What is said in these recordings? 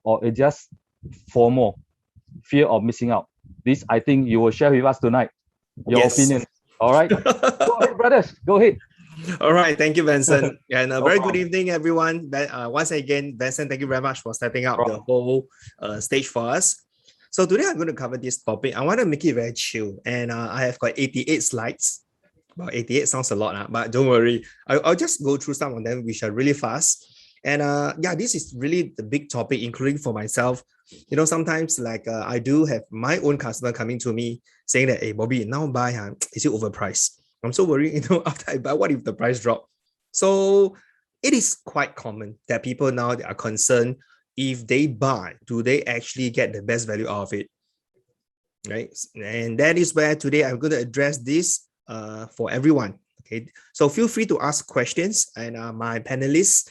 or it's just FOMO, fear of missing out? This, I think you will share with us tonight, your opinion. All right. Go ahead, brothers. Go ahead. All right, thank you, Benson. And a No very good problem. evening, everyone. Once again, Benson, thank you very much for stepping up the whole stage for us. So today I'm going to cover this topic. I want to make it very chill, and I have got 88 slides. Well, 88 sounds a lot, but don't worry. I'll just go through some of them, which are really fast. And yeah, this is really the big topic, including for myself. You know, sometimes like I do have my own customer coming to me saying that, hey, Bobby, now buy, is it overpriced? I'm so worried, you know, after I buy, what if the price drop? So it is quite common that people now they are concerned if they buy, do they actually get the best value out of it? Right. And that is where today I'm going to address this for everyone. Okay. So feel free to ask questions. And my panelists,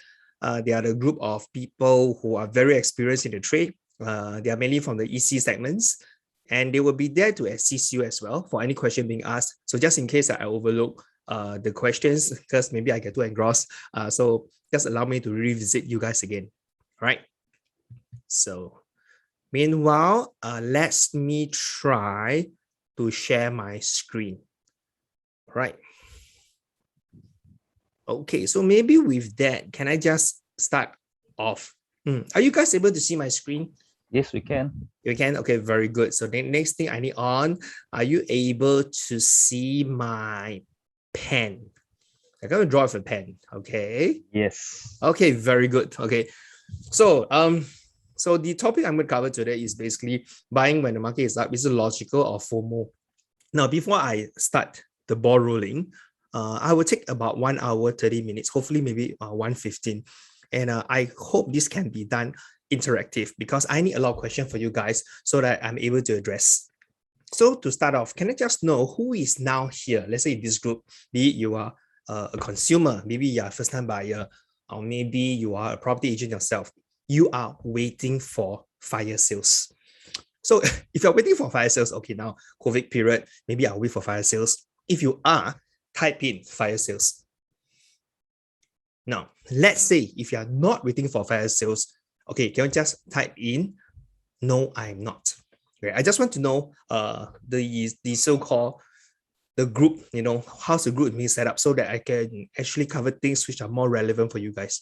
they are the group of people who are very experienced in the trade. They are mainly from the EC segments. And they will be there to assist you as well for any question being asked. So just in case I overlook the questions, because maybe I get too engrossed. So just allow me to revisit you guys again. All right. So meanwhile, let me try to share my screen. All right. Okay, so maybe with that, can I just start off? Are you guys able to see my screen? Yes, we can. You can? Okay, very good. So the next thing I need on, are you able to see my pen? I'm going to draw with a pen, okay? Yes. Okay, very good. Okay, so so the topic I'm going to cover today is basically buying when the market is up. Is it logical or FOMO? Now, before I start the ball rolling, I will take about 1 hour, 30 minutes, hopefully maybe 1:15. And I hope this can be done interactive because I need a lot of questions for you guys so that I'm able to address. So to start off, can I just know who is now here? Let's say in this group, be it you are a consumer, maybe you are a first-time buyer, or maybe you are a property agent yourself. You are waiting for fire sales. So if you're waiting for fire sales, okay, now COVID period, maybe I'll wait for fire sales. If you are, type in fire sales. Now, let's say if you are not waiting for fire sales, okay, can you just type in, no, I'm not. Okay, I just want to know the so-called the group, you know, how's the group being set up so that I can actually cover things which are more relevant for you guys.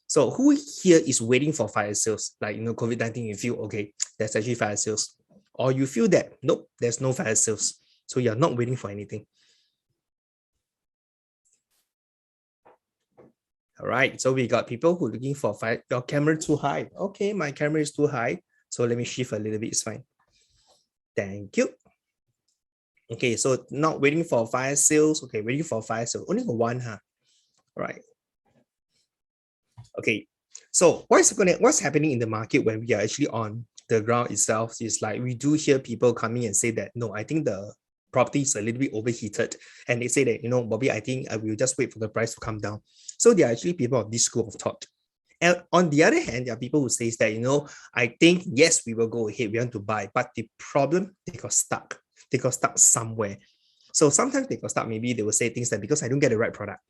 So who here is waiting for fire sales? Like, you know, COVID-19, you feel, okay, there's actually fire sales. Or you feel that, nope, there's no fire sales. So you're not waiting for anything. All right, so we got people who are looking for fire. Your camera too high. Okay, my camera is too high. So let me shift a little bit, it's fine. Thank you. Okay, so not waiting for fire sales. Okay, waiting for fire sales. Only for one, huh? All right. Okay, so what's happening in the market when we are actually on the ground itself is like we do hear people coming and say that, no, I think the property is a little bit overheated. And they say that, you know, Bobby, I think I will just wait for the price to come down. So there are actually people of this school of thought. And on the other hand, there are people who say that, you know, I think, yes, we will go ahead, we want to buy, but the problem, they got stuck. They got stuck somewhere. So sometimes they got stuck, maybe they will say things like, because I don't get the right product.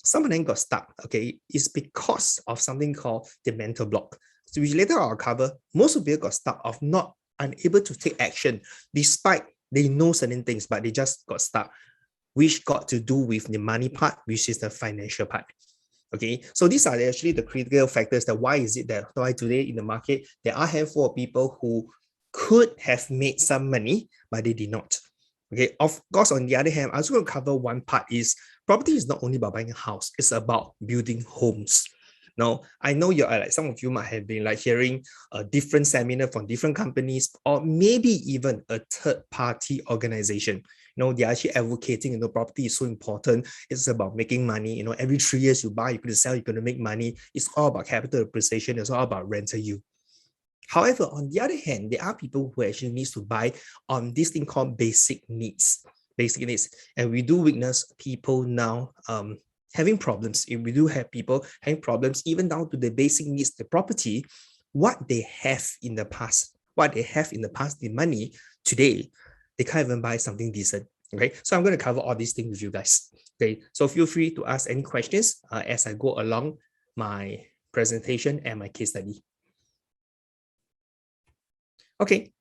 Some of them got stuck, okay, it's because of something called the mental block. So which later I'll cover, most of people got stuck of not unable to take action, despite they know certain things, but they just got stuck, which got to do with the money part, which is the financial part. Okay, so these are actually the critical factors that why is it that why today in the market, there are a handful of people who could have made some money, but they did not. Okay, of course, on the other hand, I'm also going to cover one part is property is not only about buying a house, it's about building homes. Now, I know you're like some of you might have been like hearing a different seminar from different companies, or maybe even a third-party organization. You know, they're actually advocating, you know, property is so important. It's about making money. You know, every 3 years you buy, you're going to sell, you're going to make money. It's all about capital appreciation. It's all about rental yield. However, on the other hand, there are people who actually needs to buy on this thing called basic needs. Basic needs. And we do witness people now having problems. If we do have people having problems, even down to the basic needs, the property, what they have in the past, the money, today, they can't even buy something decent. Okay, so I'm going to cover all these things with you guys. Okay, so feel free to ask any questions as I go along my presentation and my case study. Okay.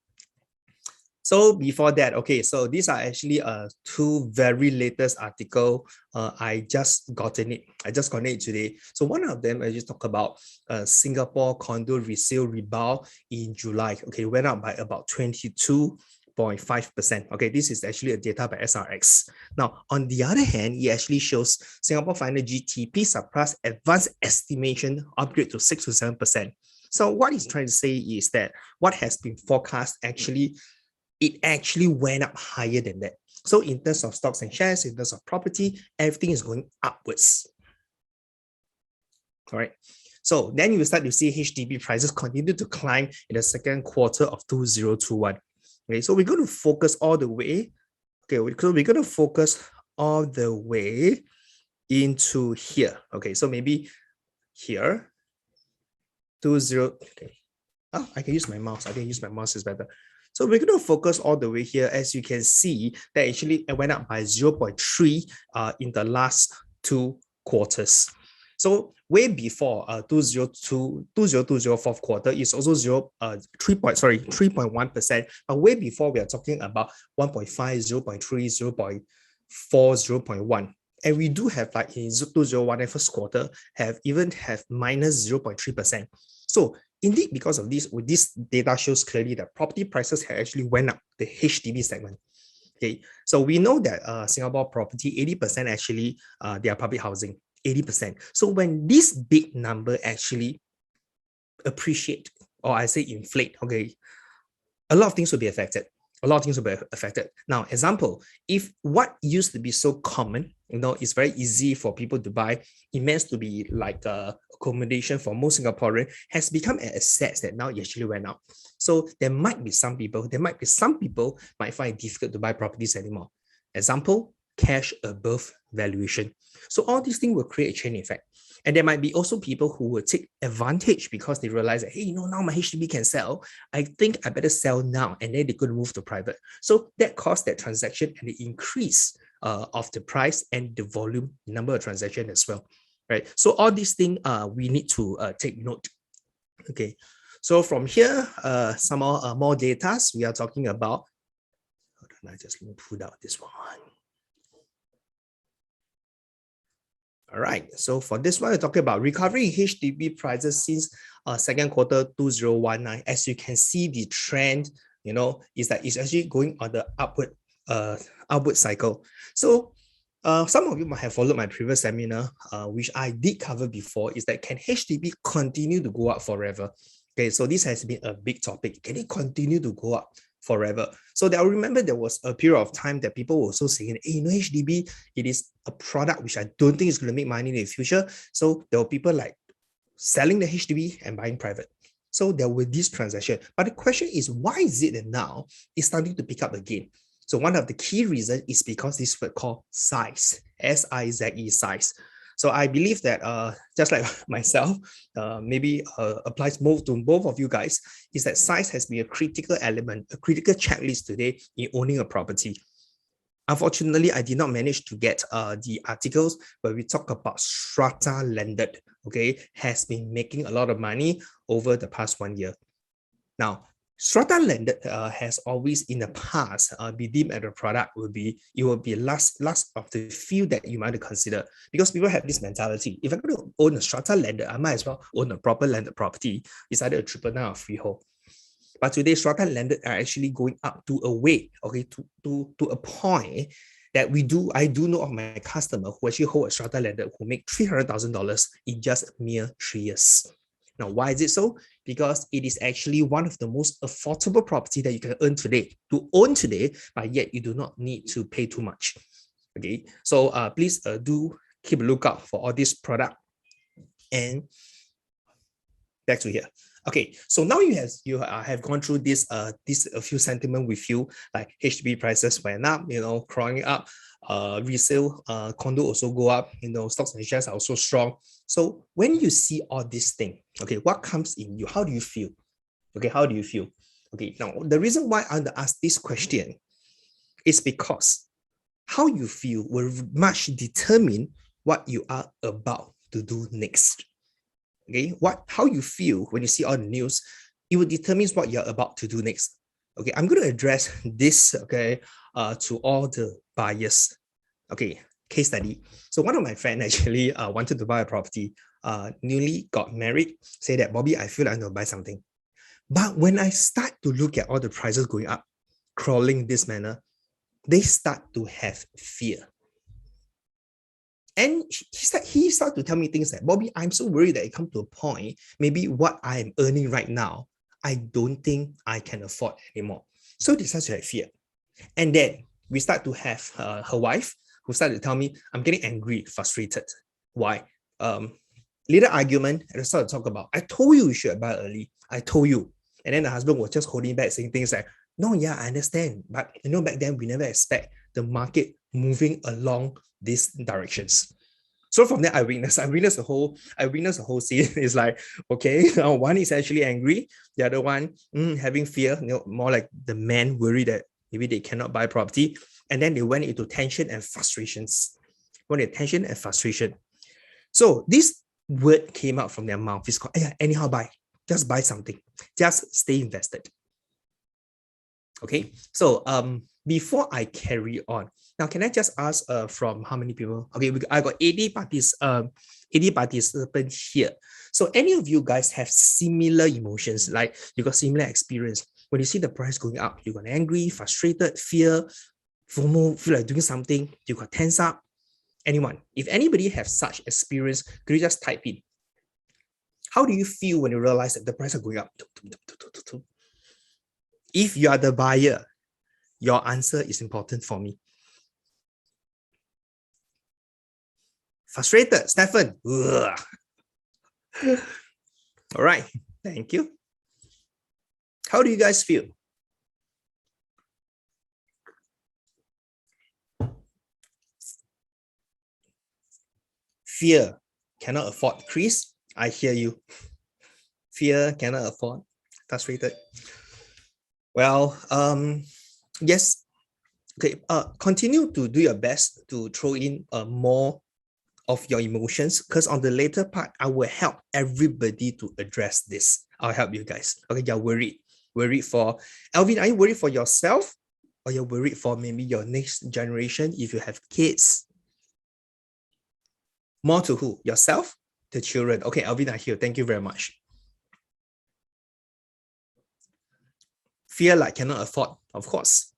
So before that, okay, so these are actually two very latest article. I just gotten it. I just got it today. So one of them I just talk about Singapore condo resale rebound in July. Okay, went up by about 22.5%. Okay, this is actually a data by SRX. Now, on the other hand, it actually shows Singapore final GDP surpassed advanced estimation upgrade to 6 to 7%. So what he's trying to say is that what has been forecast actually it actually went up higher than that. So in terms of stocks and shares, in terms of property, everything is going upwards. All right. So then you will start to see HDB prices continue to climb in the second quarter of 2021. Okay, so we're going to focus all the way. Okay, so we're going to focus all the way into here. Okay, so maybe here, 20. Okay. Oh, I can use my mouse. I think use my mouse is better. So we're going to focus all the way here. As you can see, that actually went up by 0.3 in the last 2 quarters. So way before 2020 fourth quarter is also 3.1%. But way before we are talking about 1.5, 0.3, 0.4, 0.1. And we do have like in 2021 first quarter even have minus 0.3%. So indeed, because of this, this data shows clearly that property prices have actually went up, the HDB segment. Okay, so we know that Singapore property, 80% actually, they are public housing, 80%. So when this big number actually appreciate, or I say inflate, okay, a lot of things will be affected. A lot of things will be affected. Now, example, if what used to be so common, it's very easy for people to buy, it meant to be like accommodation for most Singaporean, has become an asset that now it actually went up. So there might be some people might find it difficult to buy properties anymore. Example, cash above valuation. So all these things will create a chain effect. And there might be also people who will take advantage because they realize that, hey, now my HDB can sell. I think I better sell now. And then they could move to private. So that caused that transaction and the increase of the price and the volume, number of transactions as well. Right. So all these things we need to take note. Okay. So from here, some more data we are talking about. Hold on, I just pull out this one. All right, so for this one, we're talking about recovery in HDB prices since second quarter 2019. As you can see, the trend, is that it's actually going on the upward cycle. So some of you might have followed my previous seminar, which I did cover before, is that can HDB continue to go up forever? Okay, so this has been a big topic. Can it continue to go up forever? So I remember there was a period of time that people were also saying, hey, HDB, it is a product which I don't think is going to make money in the future. So there were people like selling the HDB and buying private. So there were these transactions. But the question is, why is it that now it's starting to pick up again? So one of the key reasons is because this word called size, S-I-Z-E, size. So I believe that just like myself, maybe applies more to both of you guys, is that size has been a critical element, a critical checklist today in owning a property. Unfortunately, I did not manage to get the articles where we talk about strata landed, okay, has been making a lot of money over the past 1 year. Now, strata landed has always in the past be deemed as a product will be last of the few that you might consider, because people have this mentality: if I'm going to own a strata landed, I might as well own a proper landed property. It's either a triple nine or freehold. But today, strata landed are actually going up to a way, okay, to a point that I do know of my customer who actually hold a strata landed who make $300,000 in just mere 3 years. Now, why is it so? Because it is actually one of the most affordable property that you can own today, but yet you do not need to pay too much. Okay, so please do keep a lookout for all this product. And back to here. Okay, so now you have gone through this a few sentiment with you, like HDB prices went up, crawling up, resale condo also go up, stocks and shares are also strong. So when you see all these things, okay, what comes in you? How do you feel? Okay, how do you feel? Okay, now the reason why I want to ask this question is because how you feel will much determine what you are about to do next. Okay, how you feel when you see all the news it will determine what you're about to do next. Okay, I'm going to address this, okay, to all the buyers. Okay, case study. So one of my friends actually wanted to buy a property, newly got married, say that, Bobby, I feel like I want to buy something. But when I start to look at all the prices going up, crawling this manner, they start to have fear. And he started to tell me things like, Bobby, I'm so worried that it comes to a point, maybe what I am earning right now, I don't think I can afford anymore. So they start to have fear. And then we start to have her wife who started to tell me, I'm getting angry, frustrated. Why? Little argument, and I started to talk about, I told you should buy early. I told you. And then the husband was just holding back, saying things like, no, yeah, I understand. But back then we never expect the market moving along these directions. So from there, I witnessed the whole scene. It's like, okay, one is actually angry, the other one having fear, more like the man worried that maybe they cannot buy property. And then they went into tension and frustrations. So this word came out from their mouth. It's called, anyhow buy. Just buy something. Just stay invested. Okay, so before I carry on, now can I just ask from how many people? Okay, I got 80 participants here. So any of you guys have similar emotions, like you got similar experience when you see the price going up? You got angry, frustrated, fear, FOMO, feel like doing something. You got tense up. Anyone? If anybody have such experience, could you just type in? How do you feel when you realize that the price are going up? If you are the buyer, your answer is important for me. Frustrated, Stefan. Ugh. All right, thank you. How do you guys feel? Fear, cannot afford. Chris, I hear you. Fear, cannot afford. Frustrated. Well, yes. Okay, continue to do your best to throw in more of your emotions, because on the later part, I will help everybody to address this. I'll help you guys. Okay, you're worried. Worried for, Alvin, are you worried for yourself? Or you're worried for maybe your next generation if you have kids? More to who? Yourself? The children. Okay, Alvin, I hear. Thank you very much. Fear like cannot afford, of course.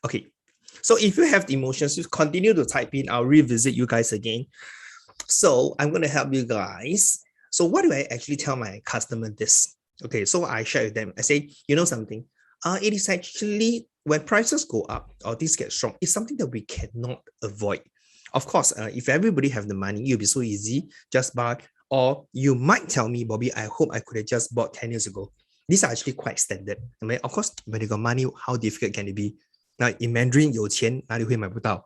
Okay, so if you have the emotions, you continue to type in. I'll revisit you guys again. So I'm going to help you guys. So what do I actually tell my customer this? Okay, so I share with them. I say, you know something? It is actually when prices go up or things get strong, it's something that we cannot avoid. Of course, if everybody have the money, it'll be so easy, just buy. Or you might tell me, Bobby, I hope I could have just bought 10 years ago. These are actually quite standard. I mean, of course, when you got money, how difficult can it be? Now, in Mandarin, 有钱哪里会买不到?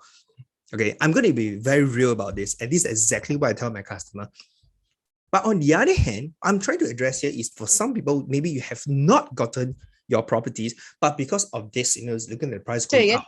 Okay, I'm going to be very real about this. And this is exactly what I tell my customer. But on the other hand, I'm trying to address here is for some people, maybe you have not gotten your properties, but because of this, looking at the price going up,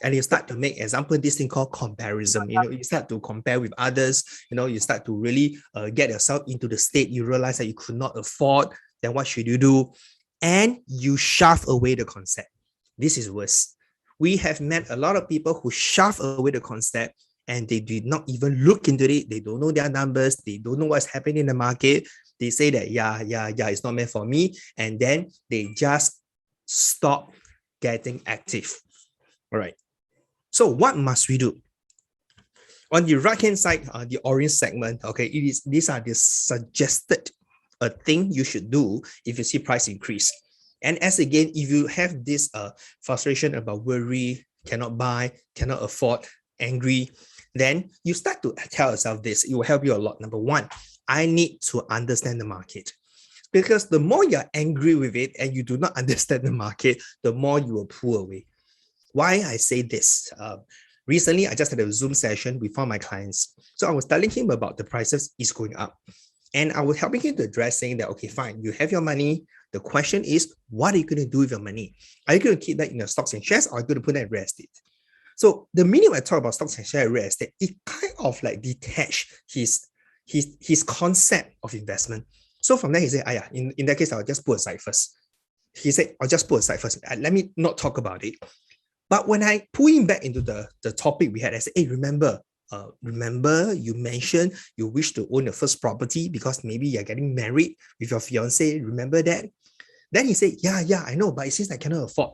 and you start to make example, this thing called comparison. You start to compare with others, you start to really get yourself into the state, you realize that you could not afford, then what should you do? And you shove away the concept. This is worse. We have met a lot of people who shove away the concept and they did not even look into it. They don't know their numbers. They don't know what's happening in the market. They say that, yeah, it's not meant for me. And then they just stop getting active. All right. So what must we do? On the right-hand side, the orange segment, okay, these are the suggested thing you should do if you see price increase. And as again, if you have this frustration about worry, cannot buy, cannot afford, angry, then you start to tell yourself this. It will help you a lot. Number one, I need to understand the market. Because the more you're angry with it and you do not understand the market, the more you will pull away. Why I say this? Recently, I just had a Zoom session with one of my clients. So I was telling him about the prices is going up. And I was helping him to address saying that, okay, fine, you have your money. The question is, what are you going to do with your money? Are you going to keep that in your stocks and shares or are you going to put that in real estate? So the minute I talk about stocks and shares and real estate, it kind of like detached his concept of investment. So from there, he said, in that case, I'll just put aside first. He said, I'll just put aside first. Let me not talk about it. But when I pull him back into the topic we had, I said, hey, remember you mentioned you wish to own your first property because maybe you're getting married with your fiance. Remember that? Then he said, yeah, I know, but it seems I cannot afford.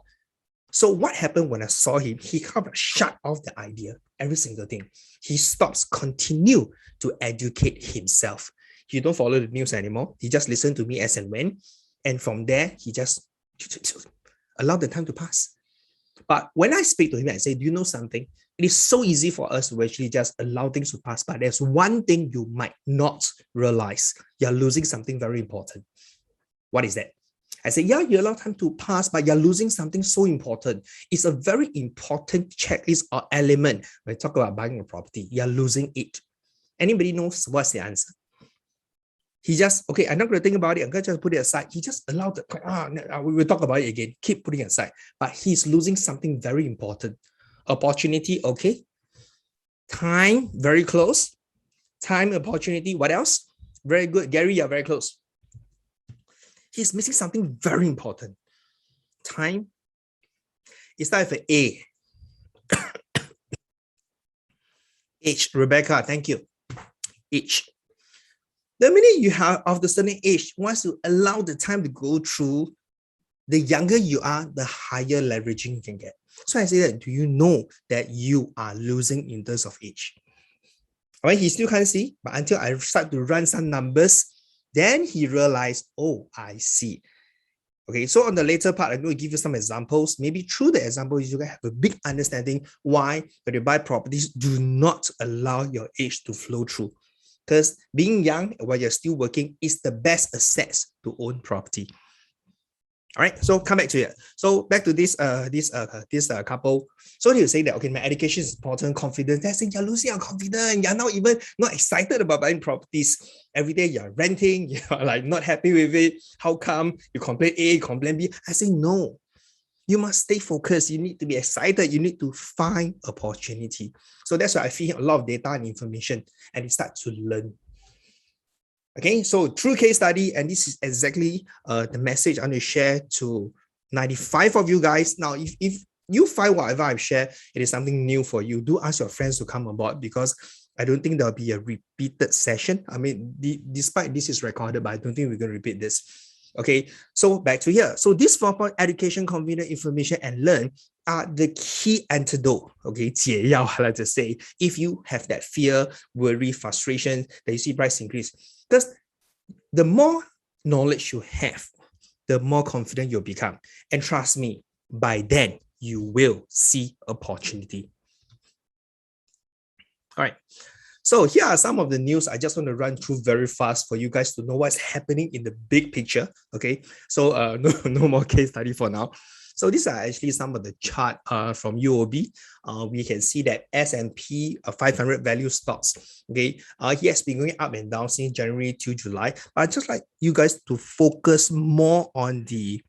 So what happened when I saw him? He kind of shut off the idea, every single thing. He stops, continue to educate himself. He don't follow the news anymore. He just listened to me as and when. And from there, he just allowed the time to pass. But when I speak to him, I say, do you know something? It is so easy for us to actually just allow things to pass. But there's one thing you might not realize. You're losing something very important. What is that? I say, yeah, you allow time to pass, but you're losing something so important. It's a very important checklist or element when we talk about buying a property. You're losing it. Anybody knows what's the answer? He just, okay, I'm not going to think about it. I'm going to just put it aside. He just allowed the, we will talk about it again. Keep putting it aside. But he's losing something very important. Opportunity, okay. Time, very close. Time, opportunity, what else? Very good. Gary, you're very close. He's missing something very important. Time. It starts with A. H. Rebecca, thank you. H. The minute you have of the certain age, once you allow the time to go through, the younger you are, the higher leveraging you can get. So I say that, do you know that you are losing in terms of age? All right, he still can't see, but until I start to run some numbers, then he realized, oh, I see. Okay, so on the later part, I'm going to give you some examples. Maybe through the examples, you can have a big understanding why when you buy properties, do not allow your age to flow through. Because being young while you're still working is the best asset to own property. All right, so come back to it. So back to this couple. So he was saying that, okay, my education is important, confidence. They're saying you're losing your confidence. You're not even not excited about buying properties. Every day you're renting, you're like not happy with it. How come? You complain A, complain B. I say, no. You must stay focused. You need to be excited. You need to find opportunity. So that's why I feed him a lot of data and information, and he starts to learn. Okay, so through case study, and this is exactly the message I'm going to share to 95 of you guys. Now, if you find whatever I've shared, it is something new for you, do ask your friends to come aboard, because I don't think there'll be a repeated session. I mean, despite this is recorded, but I don't think we're going to repeat this. Okay, so back to here. So this 4-point education, confidence, information, and learn are the key antidote. Okay, 解药, I like to say, if you have that fear, worry, frustration that you see price increase. Because the more knowledge you have, the more confident you'll become. And trust me, by then, you will see opportunity. All right. So here are some of the news I just want to run through very fast for you guys to know what's happening in the big picture. Okay. So no more case study for now. So these are actually some of the chart from UOB. We can see that S&P 500 value stocks. Okay, he has been going up and down since January to July. But I'd just like you guys to focus more on the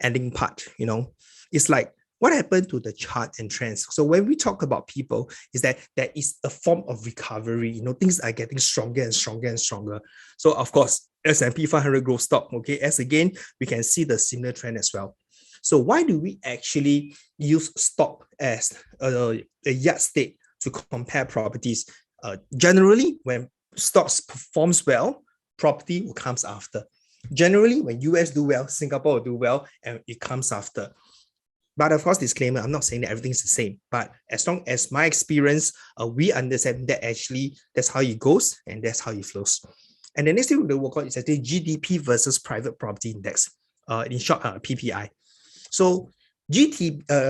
ending part. You know, it's like what happened to the chart and trends. So when we talk about people, is that there is a form of recovery. You know, things are getting stronger and stronger and stronger. So of course, S&P 500 growth stock. Okay, as again, we can see the similar trend as well. So why do we actually use stock as a yardstick to compare properties? Generally, when stocks performs well, property will comes after. Generally, when US do well, Singapore will do well, and it comes after. But of course, disclaimer, I'm not saying that everything's the same. But as long as my experience, we understand that actually that's how it goes and that's how it flows. And the next thing we'll work on is actually GDP versus private property index, in short, PPI. So GDP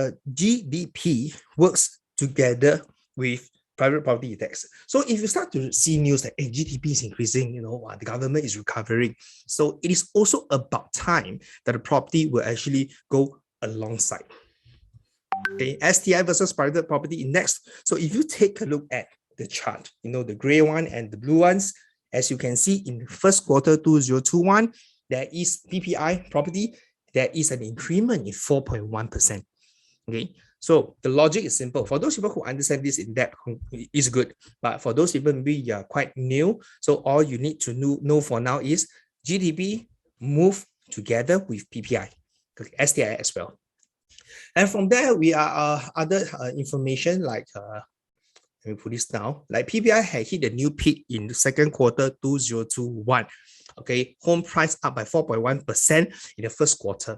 works together with private property index. So if you start to see news that GDP is increasing, you know, the government is recovering. So it is also about time that the property will actually go alongside. Okay, STI versus private property index. So if you take a look at the chart, you know, the gray one and the blue ones, as you can see in the first quarter 2021, there is PPI property. There is an increment in 4.1%. Okay, so the logic is simple. For those people who understand this in depth, is good. But for those people maybe you are quite new, so all you need to know for now is GDP move together with PPI, okay, STI as well. And from there, we are other information like, let me put this down, like PPI had hit a new peak in the second quarter 2021. Okay, home price up by 4.1% in the first quarter.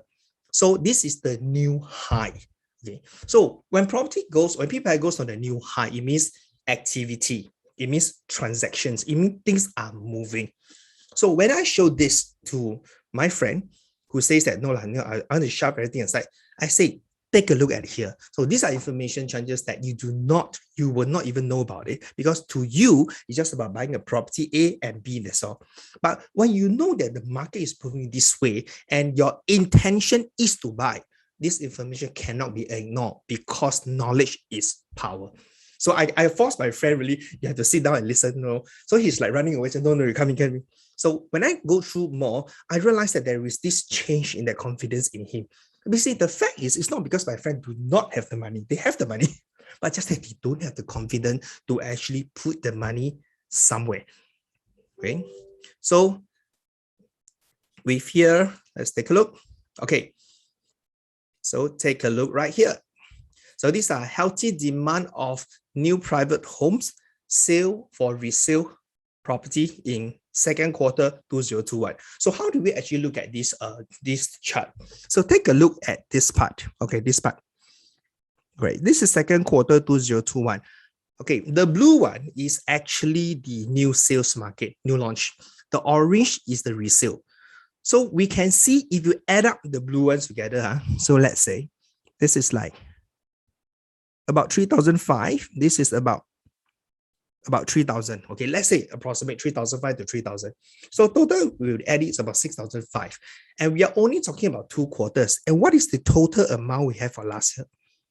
So this is the new high. Okay, so when PPI goes on the new high, it means activity, it means transactions, it means things are moving. So when I show this to my friend who says that no, I want to shove everything aside, I say, take a look at here. So these are information changes that you will not even know about it, because to you, it's just about buying a property A and B, that's all. But when you know that the market is moving this way and your intention is to buy, this information cannot be ignored, because knowledge is power. So I forced my friend, really, you have to sit down and listen. No? So he's like running away, saying, no, you come. So when I go through more, I realized that there is this change in that confidence in him. Basically, the fact is, it's not because my friend do not have the money. They have the money, but just that they don't have the confidence to actually put the money somewhere. Okay, so with here, let's take a look. Okay, so take a look right here. So these are healthy demand of new private homes, sale for resale property in second quarter 2021. So how do we actually look at this chart? So take a look at this part. Okay, this part. Great. This is second quarter 2021. Okay, the blue one is actually the new sales market, new launch. The orange is the resale. So we can see if you add up the blue ones together, so let's say this is like about 3,005. This is about 3,000. Okay, let's say approximate 3,005 to 3,000. So total, we would add it, it's about 6,005. And we are only talking about 2 quarters. And what is the total amount we have for last year?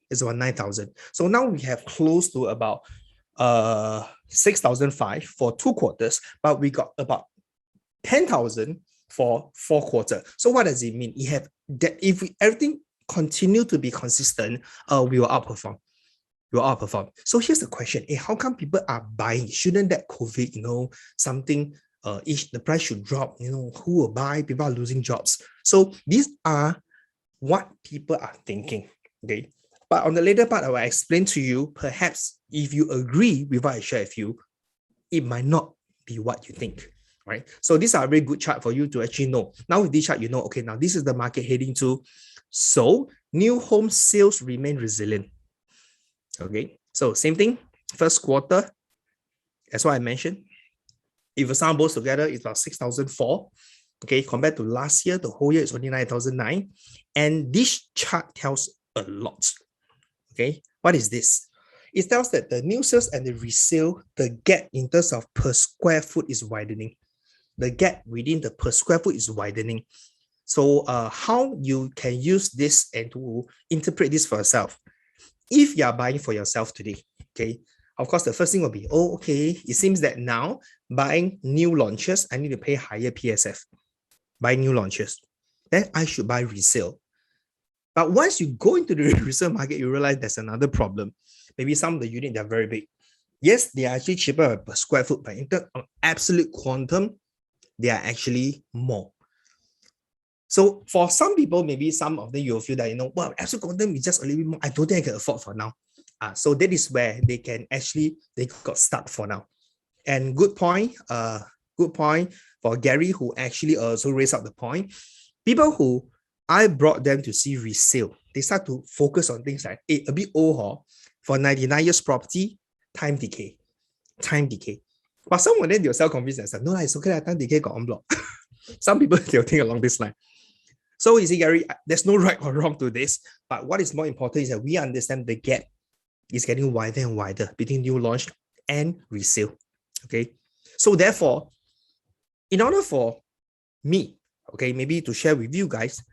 It's about 9,000. So now we have close to about 6,005 for 2 quarters, but we got about 10,000 for 4 quarters. So what does it mean? You have that if everything continue to be consistent, we will outperform. So here's the question: how come people are buying? Shouldn't that COVID, something, the price should drop? Who will buy? People are losing jobs. So these are what people are thinking. Okay, but on the later part, I will explain to you. Perhaps if you agree with what I share with you, it might not be what you think. Right? So these are a very good chart for you to actually know. Now with this chart, okay, now this is the market heading to. So new home sales remain resilient. Okay, so same thing, first quarter, that's what I mentioned. If you sum both together, it's about 6,004. Okay, compared to last year, the whole year is only 9,009. And this chart tells a lot. Okay, what is this? It tells that the new sales and the resale, the gap in terms of per square foot is widening. The gap within the per square foot is widening. So how you can use this and to interpret this for yourself? If you are buying for yourself today, okay, of course, the first thing will be, okay, it seems that now buying new launches, I need to pay higher PSF. Buy new launches. Then I should buy resale. But once you go into the resale market, you realize there's another problem. Maybe some of the units are very big. Yes, they are actually cheaper per square foot, but in terms of absolute quantum, they are actually more. So for some people, maybe some of them you'll feel that, well, absolute quantum is just a little bit more. I don't think I can afford for now. So that is where they got stuck for now. And good point for Gary, who actually also raised up the point. People who I brought them to see resale, they start to focus on things like, a bit old, for 99 years property, time decay. But some of them, they'll self-convince and say, no, it's okay, time decay got en bloc. Some people, they'll think along this line. So you see, Gary, there's no right or wrong to this, but what is more important is that we understand the gap is getting wider and wider between new launch and resale. Okay, so therefore, in order for me, okay, maybe to share with you guys,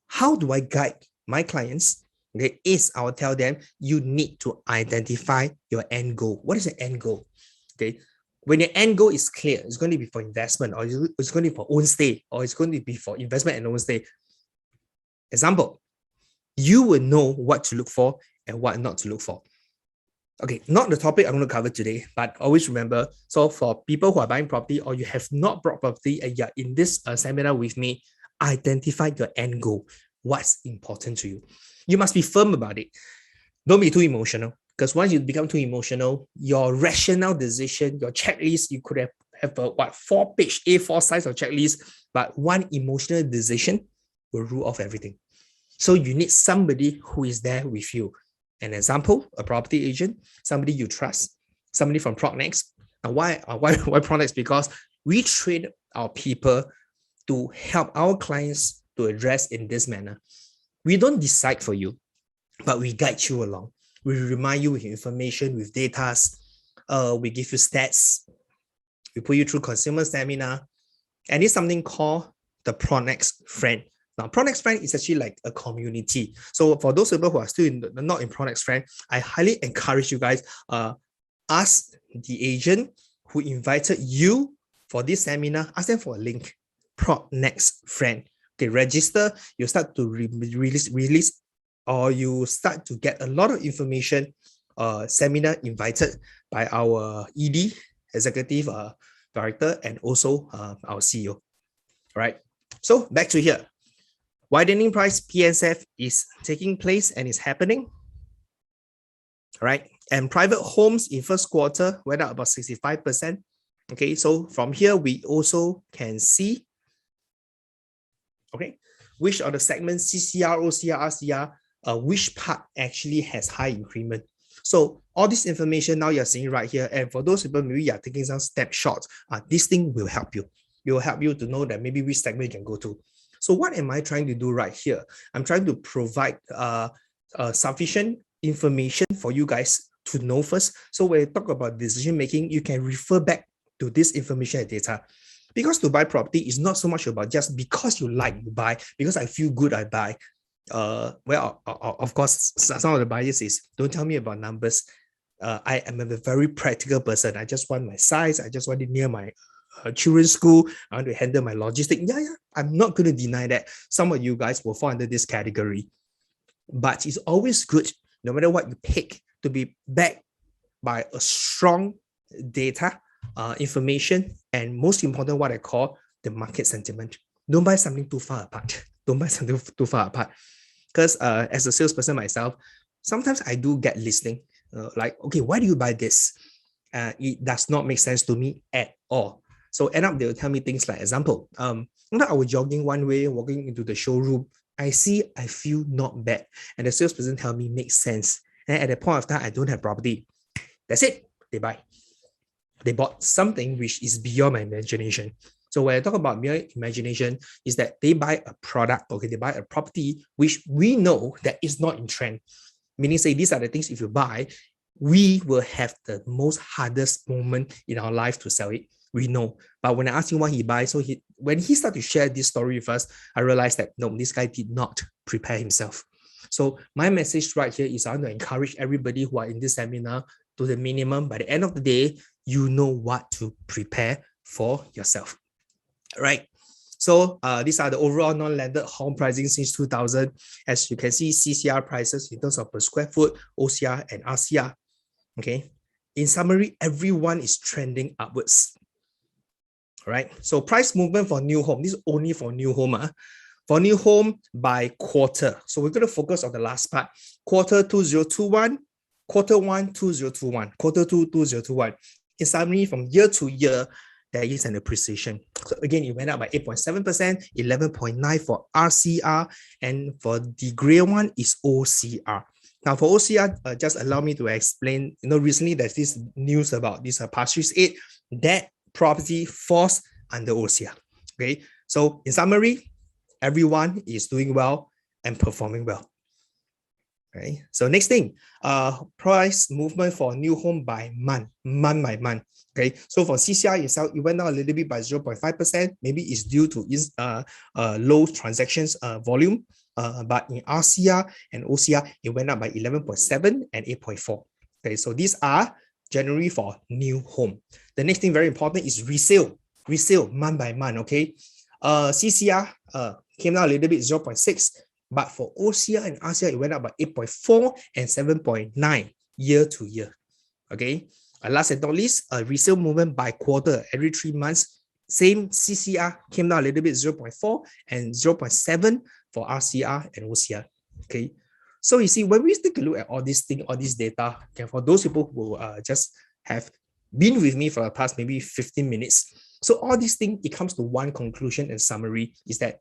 how do I guide my clients? Okay, I will tell them you need to identify your end goal. What is the end goal? Okay, when your end goal is clear, it's going to be for investment, or it's going to be for own stay, or it's going to be for investment and own stay. Example, you will know what to look for and what not to look for. Okay, not the topic I'm going to cover today, but always remember, so for people who are buying property or you have not bought property and you're in this seminar with me, identify your end goal. What's important to you? You must be firm about it. Don't be too emotional, because once you become too emotional, your rational decision, your checklist, you could have a 4-page A4 size of checklist, but one emotional decision will rule off everything. So you need somebody who is there with you. An example, a property agent, somebody you trust, somebody from Prognex. And why Prognex? Because we train our people to help our clients to address in this manner. We don't decide for you, but we guide you along. We remind you with information, with data. We give you stats. We put you through consumer seminar. And it's something called the Prognex Friend. Now, Prognex Friend is actually like a community. So for those people who are still not in Prognex Friend, I highly encourage you guys, ask the agent who invited you for this seminar, ask them for a link, Prognex Friend. Okay, register, you start to release, or you start to get a lot of information, seminar invited by our ED, Executive Director, and also our CEO. All right, so back to here. Widening price PSF is taking place and is happening. All right. And private homes in first quarter went up about 65%. Okay. So from here, we also can see, okay, which of the segments, CCR, OCR, RCR, which part actually has high increment. So all this information now you're seeing right here. And for those people, maybe you're taking some snapshots, this thing will help you. It will help you to know that maybe which segment you can go to. So what am I trying to do right here? I'm trying to provide sufficient information for you guys to know first. So when you talk about decision making, you can refer back to this information and data. Because to buy property is not so much about just because you like, you buy, because I feel good, I buy. Well, of course, some of the bias is, don't tell me about numbers. I am a very practical person. I just want my size. I just want it near my children's school. I want to handle my logistics. Yeah, I'm not going to deny that some of you guys will fall under this category. But it's always good, no matter what you pick, to be backed by a strong data, information, and most important, what I call the market sentiment. Don't buy something too far apart. Don't buy something too far apart. Because as a salesperson myself, sometimes I do get listening, like, okay, why do you buy this? It does not make sense to me at all. So end up, they'll tell me things like, example, I was jogging one way, walking into the showroom. I feel not bad. And the salesperson tell me makes sense. And at that point of time, I don't have property. That's it. They buy. They bought something which is beyond my imagination. So when I talk about mere imagination, is that they buy a product, okay, they buy a property which we know that is not in trend. Meaning, say these are the things, if you buy, we will have the most hardest moment in our life to sell it. We know. But when I ask him what he buys, so when he started to share this story with us, I realized that no, this guy did not prepare himself. So my message right here is I want to encourage everybody who are in this seminar to the minimum. By the end of the day, you know what to prepare for yourself. All right. So these are the overall non-landed home pricing since 2000. As you can see, CCR prices in terms of per square foot, OCR and RCR. Okay. In summary, everyone is trending upwards. All right. So price movement for new home. This is only for new home. For new home by quarter. So we're going to focus on the last part. Quarter 2021, quarter 1 2021, quarter 2 2021. In summary, from year to year, there is an appreciation. So again, it went up by 8.7%, 11.9% for RCR, and for the gray one is OCR. Now for OCR, just allow me to explain, recently there's this news about this Pasir Ris 8, that property falls under OCR. Okay, so in summary, everyone is doing well and performing well. Okay, so next thing, price movement for new home by month by month. Okay, so for CCI itself, it went down a little bit by 0.5%. Maybe it's due to its low transactions volume. But in RCR and OCR, it went up by 11.7 and 8.4. Okay, so these are generally for new home. The next thing very important is resale month by month. Okay, CCR came down a little bit, 0.6. But for OCR and RCR, it went up by 8.4 and 7.9 year to year. Okay. Last and not least, a resale movement by quarter every 3 months. Same CCR came down a little bit, 0.4 and 0.7 for RCR and OCR. Okay. So you see, when we take a look at all these things, all this data, okay, for those people who just have been with me for the past maybe 15 minutes, so all these things, it comes to one conclusion and summary is that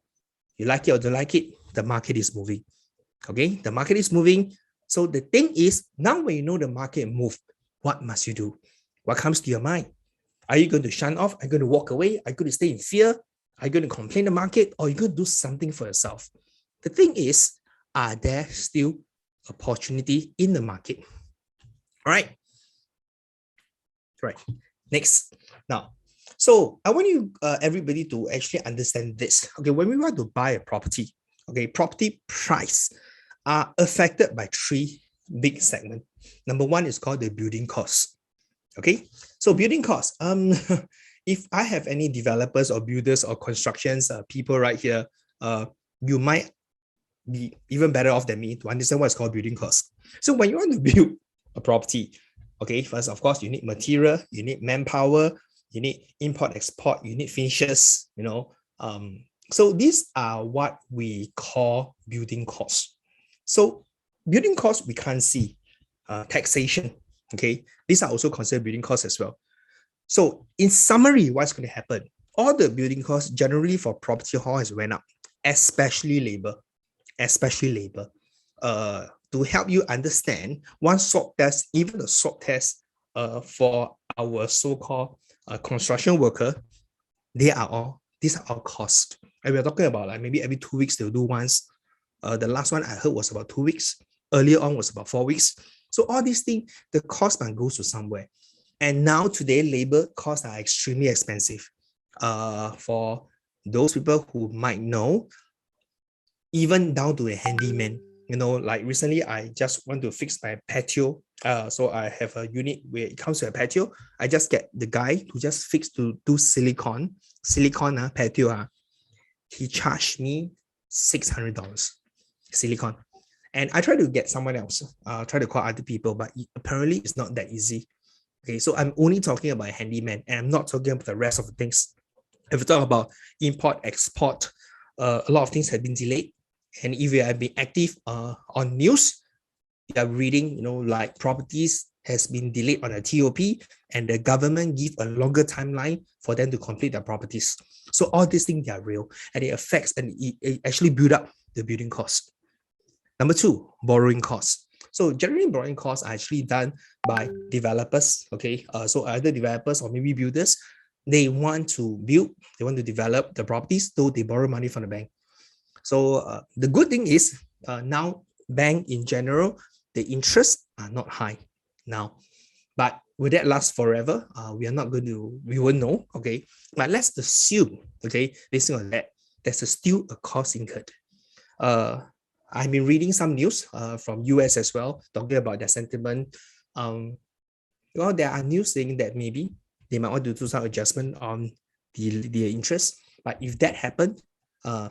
you like it or don't like it, the market is moving. Okay, the market is moving. So the thing is, now when you know the market moved, what must you do? What comes to your mind? Are you going to shun off? Are you going to walk away? Are you going to stay in fear? Are you going to complain the market? Or are you going to do something for yourself? The thing is, are there still opportunity in the market? All right. Right. Next. Now, so I want you, everybody, to actually understand this. Okay, when we want to buy a property, okay, property price are affected by three big segments. Number one is called the building cost. Okay, so building costs. If I have any developers or builders or constructions people right here, you might be even better off than me to understand what's called building costs. So when you want to build a property, okay, first of course you need material, you need manpower, you need import export, you need finishes. So these are what we call building costs. So building costs we can't see. Taxation. Okay, these are also considered building costs as well. So in summary, what's going to happen? All the building costs generally for property hall has went up, especially labor. To help you understand, one swab test, even the swab test for our so-called construction worker, these are all costs. And we're talking about like maybe every 2 weeks they'll do once. The last one I heard was about 2 weeks. Earlier on was about 4 weeks. So all these things, the cost man goes to somewhere. And now today, labor costs are extremely expensive. For those people who might know, even down to a handyman. Like recently, I just want to fix my patio. So I have a unit where it comes to a patio. I just get the guy to just fix to do silicone patio. He charged me $600 silicone. And I try to get someone else, try to call other people, but apparently it's not that easy. Okay, so I'm only talking about handyman, and I'm not talking about the rest of the things. If we talk about import, export, a lot of things have been delayed. And if you have been active on news, you are reading, like properties has been delayed on a TOP, and the government give a longer timeline for them to complete their properties. So all these things, they are real, and it affects and it actually build up the building cost. Number two, borrowing costs. So generally, borrowing costs are actually done by developers. Okay, so either developers or maybe builders, they want to build, they want to develop the properties, so they borrow money from the bank. So the good thing is now bank in general, the interests are not high now. But will that last forever? We won't know. Okay, but let's assume, okay, based on that, there's still a cost incurred. I've been reading some news from US as well, talking about their sentiment. There are news saying that maybe they might want to do some adjustment on the interest. But if that happened,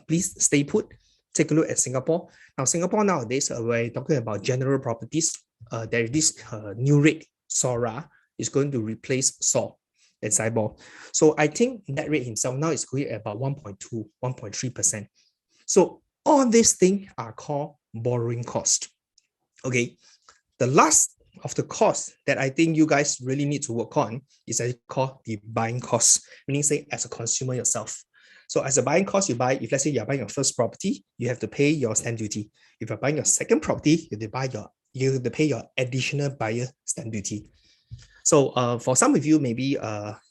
please stay put. Take a look at Singapore. Now, Singapore nowadays, we're talking about general properties. There is this new rate, SORA, is going to replace SOR and SIBOR. So I think that rate himself now is going at about 1.2, 1.3%. So all these things are called borrowing cost. Okay, the last of the cost that I think you guys really need to work on is actually called the buying cost, meaning say as a consumer yourself. So as a buying cost, you buy, if let's say you're buying your first property, you have to pay your stamp duty. If you're buying your second property, you have to pay your additional buyer stamp duty. So for some of you, maybe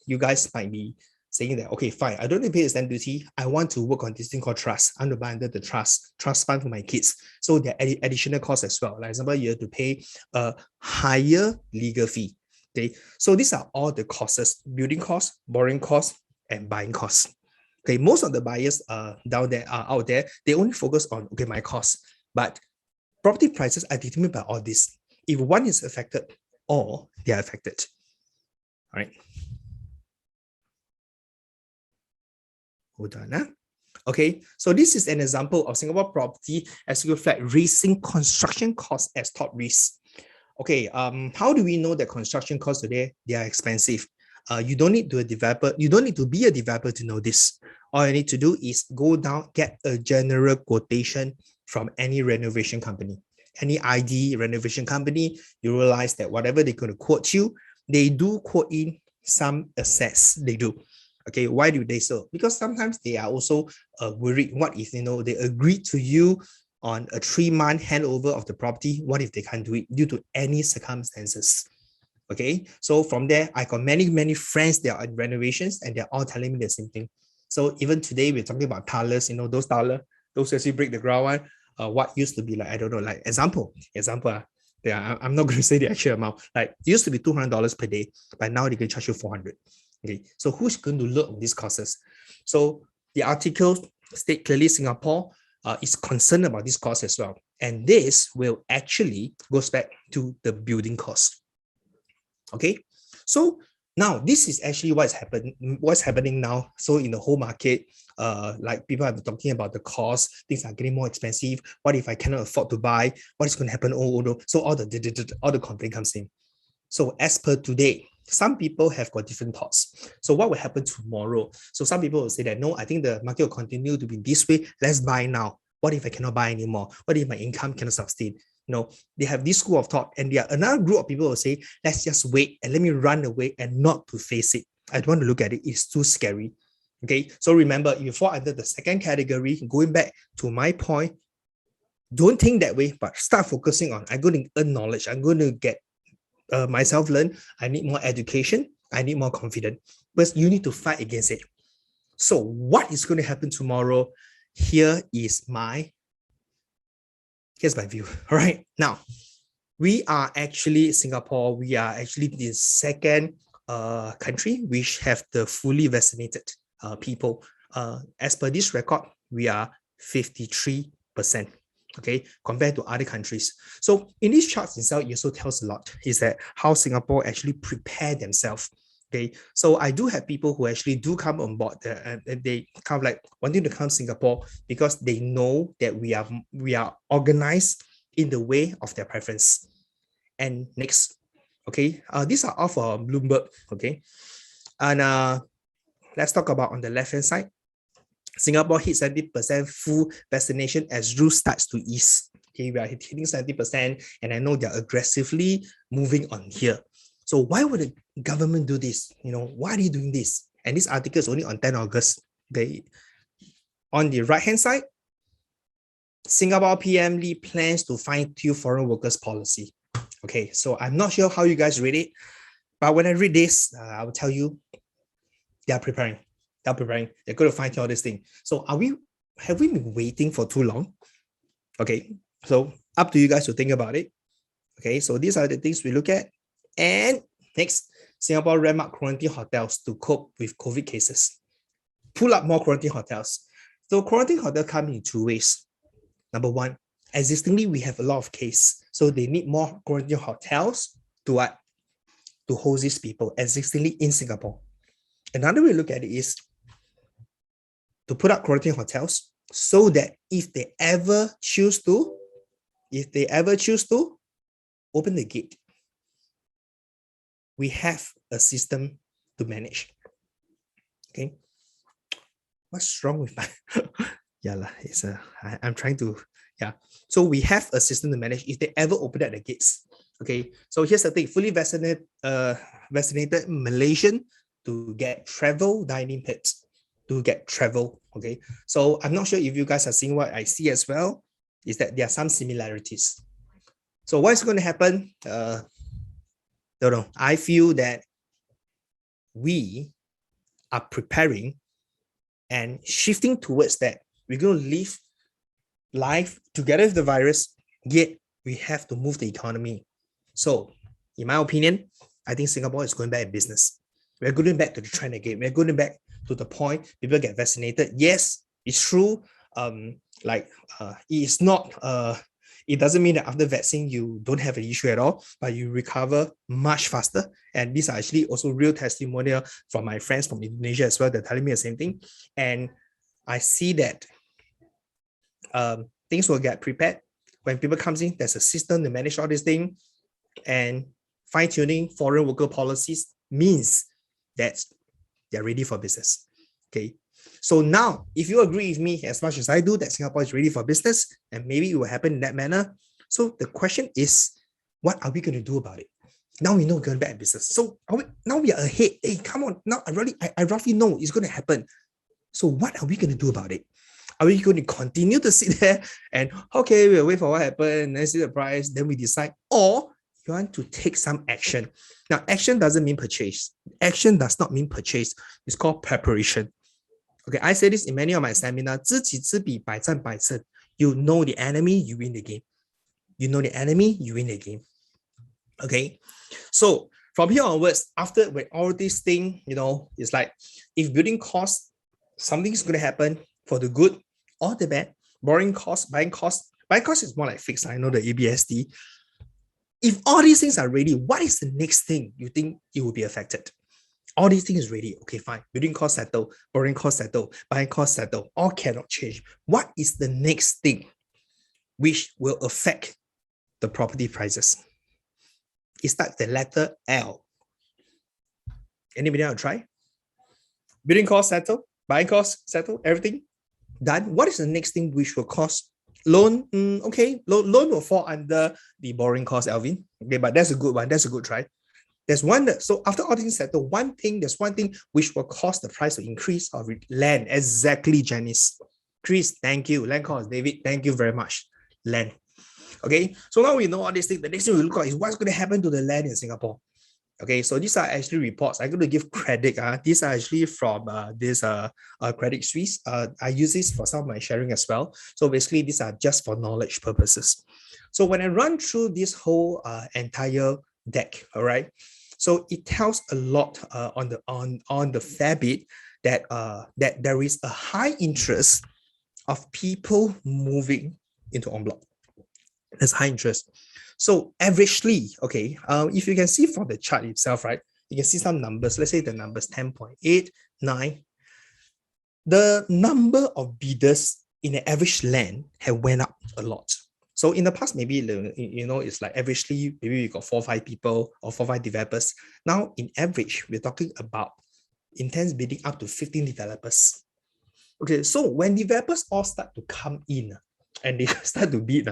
you guys might be saying that, okay, fine, I don't need to pay the stamp duty. I want to work on this thing called trust. I want to buy under the trust fund for my kids. So there are additional costs as well. Like example, you have to pay a higher legal fee. Okay, so these are all the costs: building costs, borrowing costs, and buying costs. Okay, most of the buyers out there, they only focus on, okay, my costs. But property prices are determined by all this. If one is affected, all they are affected. All right. Hold on. Okay, so this is an example of Singapore property as you flat raising construction costs as top risk. Okay, how do we know that construction costs today, they are expensive? You don't need to be a developer to know this. All you need to do is go down, get a general quotation from any renovation company, any ID renovation company. You realize that whatever they're going to quote you, they do quote in some assets. They do. Okay, why do they so? Because sometimes they are also worried. What if they agree to you on a 3-month handover of the property? What if they can't do it due to any circumstances? Okay, so from there, I got many friends that are in renovations, and they're all telling me the same thing. So even today, we're talking about towers, those towers, those actually break the ground one. What used to be like, I don't know, like example, yeah, I'm not going to say the actual amount. Like it used to be $200 per day, but now they can charge you 400. Okay, so who's going to look on these costs? So the article state clearly Singapore is concerned about this cost as well, and this will actually goes back to the building cost. Okay, so now this is actually what's happening now. So in the whole market, like people have been talking about the cost, things are getting more expensive. What if I cannot afford to buy? What is going to happen? So all the complaint comes in. So as per today, some people have got different thoughts. So what will happen tomorrow? So some people will say that, no, I think the market will continue to be this way. Let's buy now. What if I cannot buy anymore? What if my income cannot sustain? They have this school of thought, and there are another group of people will say, let's just wait and let me run away and not to face it. I don't want to look at it. It's too scary. Okay, so remember, if you fall under the second category, going back to my point, don't think that way, but start focusing on, I'm going to earn knowledge. I'm going to get myself learn. I need more education. I need more confidence. But you need to fight against it. So what is going to happen tomorrow? Here's my view. All right. Now, we are actually Singapore. We are actually the second country which have the fully vaccinated people. As per this record, we are 53%. Okay, compared to other countries. So in these charts itself, it also tells a lot, is that how Singapore actually prepare themselves. Okay, so I do have people who actually do come on board and they kind of like wanting to come to Singapore because they know that we are organized in the way of their preference. And next, okay, these are all for Bloomberg. Okay, and let's talk about on the left hand side. Singapore hit 70% full vaccination as rules starts to ease. Okay, we are hitting 70%, and I know they're aggressively moving on here. So why would the government do this? Why are they doing this? And this article is only on 10 August. Okay, on the right-hand side, Singapore PM Lee plans to fine-tune foreign workers policy. Okay, so I'm not sure how you guys read it, but when I read this, I will tell you, they are preparing. They're going to find all this thing. So have we been waiting for too long? Okay, so up to you guys to think about it. Okay, so these are the things we look at. And next, Singapore ramp up quarantine hotels to cope with COVID cases. Pull up more quarantine hotels. So quarantine hotels come in 2 ways. Number one, existingly, we have a lot of cases. So they need more quarantine hotels to what? To host these people existingly in Singapore. Another way to look at it is to put up quarantine hotels so that if they ever choose to open the gate, we have a system to manage. Okay, what's wrong with my I'm trying to so we have a system to manage if they ever open up the gates. Okay, so here's the thing: fully vaccinated Malaysian to get travel dining pits to get travel. Okay, so I'm not sure if you guys are seeing what I see as well, is that there are some similarities. So what is going to happen? Don't know. I feel that we are preparing and shifting towards that. We're going to live life together with the virus, yet we have to move the economy. So in my opinion, I think Singapore is going back in business. We're going back to the trend again. We're going back to the point people get vaccinated. Yes, it's true. It's not it doesn't mean that after vaccine you don't have an issue at all, but you recover much faster. And these are actually also real testimonial from my friends from Indonesia as well. They're telling me the same thing. And I see that things will get prepared. When people comes in, there's a system to manage all these things. and fine-tuning foreign worker policies means that they're ready for business. Okay. So now, if you agree with me as much as I do that Singapore is ready for business, and maybe it will happen in that manner. So the question is, what are we going to do about it? Now we know we're going back to business. So now we are ahead. Hey, come on. Now I roughly know it's going to happen. So what are we going to do about it? Are we going to continue to sit there and, okay, we'll wait for what happened, then see the price, then we decide? Or you want to take some action. Now, action doesn't mean purchase. Action does not mean purchase. It's called preparation. Okay, I say this in many of my seminars. 知己知彼，百战百胜. You know the enemy, you win the game. You know the enemy, you win the game. Okay, so from here onwards, after when all this thing, it's like if building costs, something's going to happen for the good or the bad. Borrowing costs, buying costs. Buying costs is more like fixed. I know the ABSD. If all these things are ready, what is the next thing you think it will be affected? All these things ready. Okay, fine. Building cost settle, borrowing cost settle, buying cost settle. All cannot change. What is the next thing which will affect the property prices? It's like the letter L. Anybody want to try? Building cost settle, buying cost settle, everything done. What is the next thing which will cost? Loan, okay, loan will fall under the borrowing cost, Alvin. Okay, but that's a good one. That's a good try. There's one so after all things settled, there's one thing which will cause the price to increase of land. Exactly, Janice. Chris, thank you. Land cost, David, thank you very much. Land. Okay, so now we know all these things. The next thing we look at is what's going to happen to the land in Singapore. Okay, so these are actually reports. I'm going to give credit. These are actually from this Credit Suisse. I use this for some of my sharing as well. So basically, these are just for knowledge purposes. So when I run through this whole entire deck, all right, so it tells a lot on the fair bit that that there is a high interest of people moving into en bloc. There's high interest. So averagely, okay, if you can see from the chart itself, right, you can see some numbers. Let's say the numbers 10.8, 9. The number of bidders in the average land have went up a lot. So in the past, maybe, it's like averagely, maybe we got 4 or 5 people or 4 or 5 developers. Now, in average, we're talking about intense bidding up to 15 developers. Okay, so when developers all start to come in and they start to bid,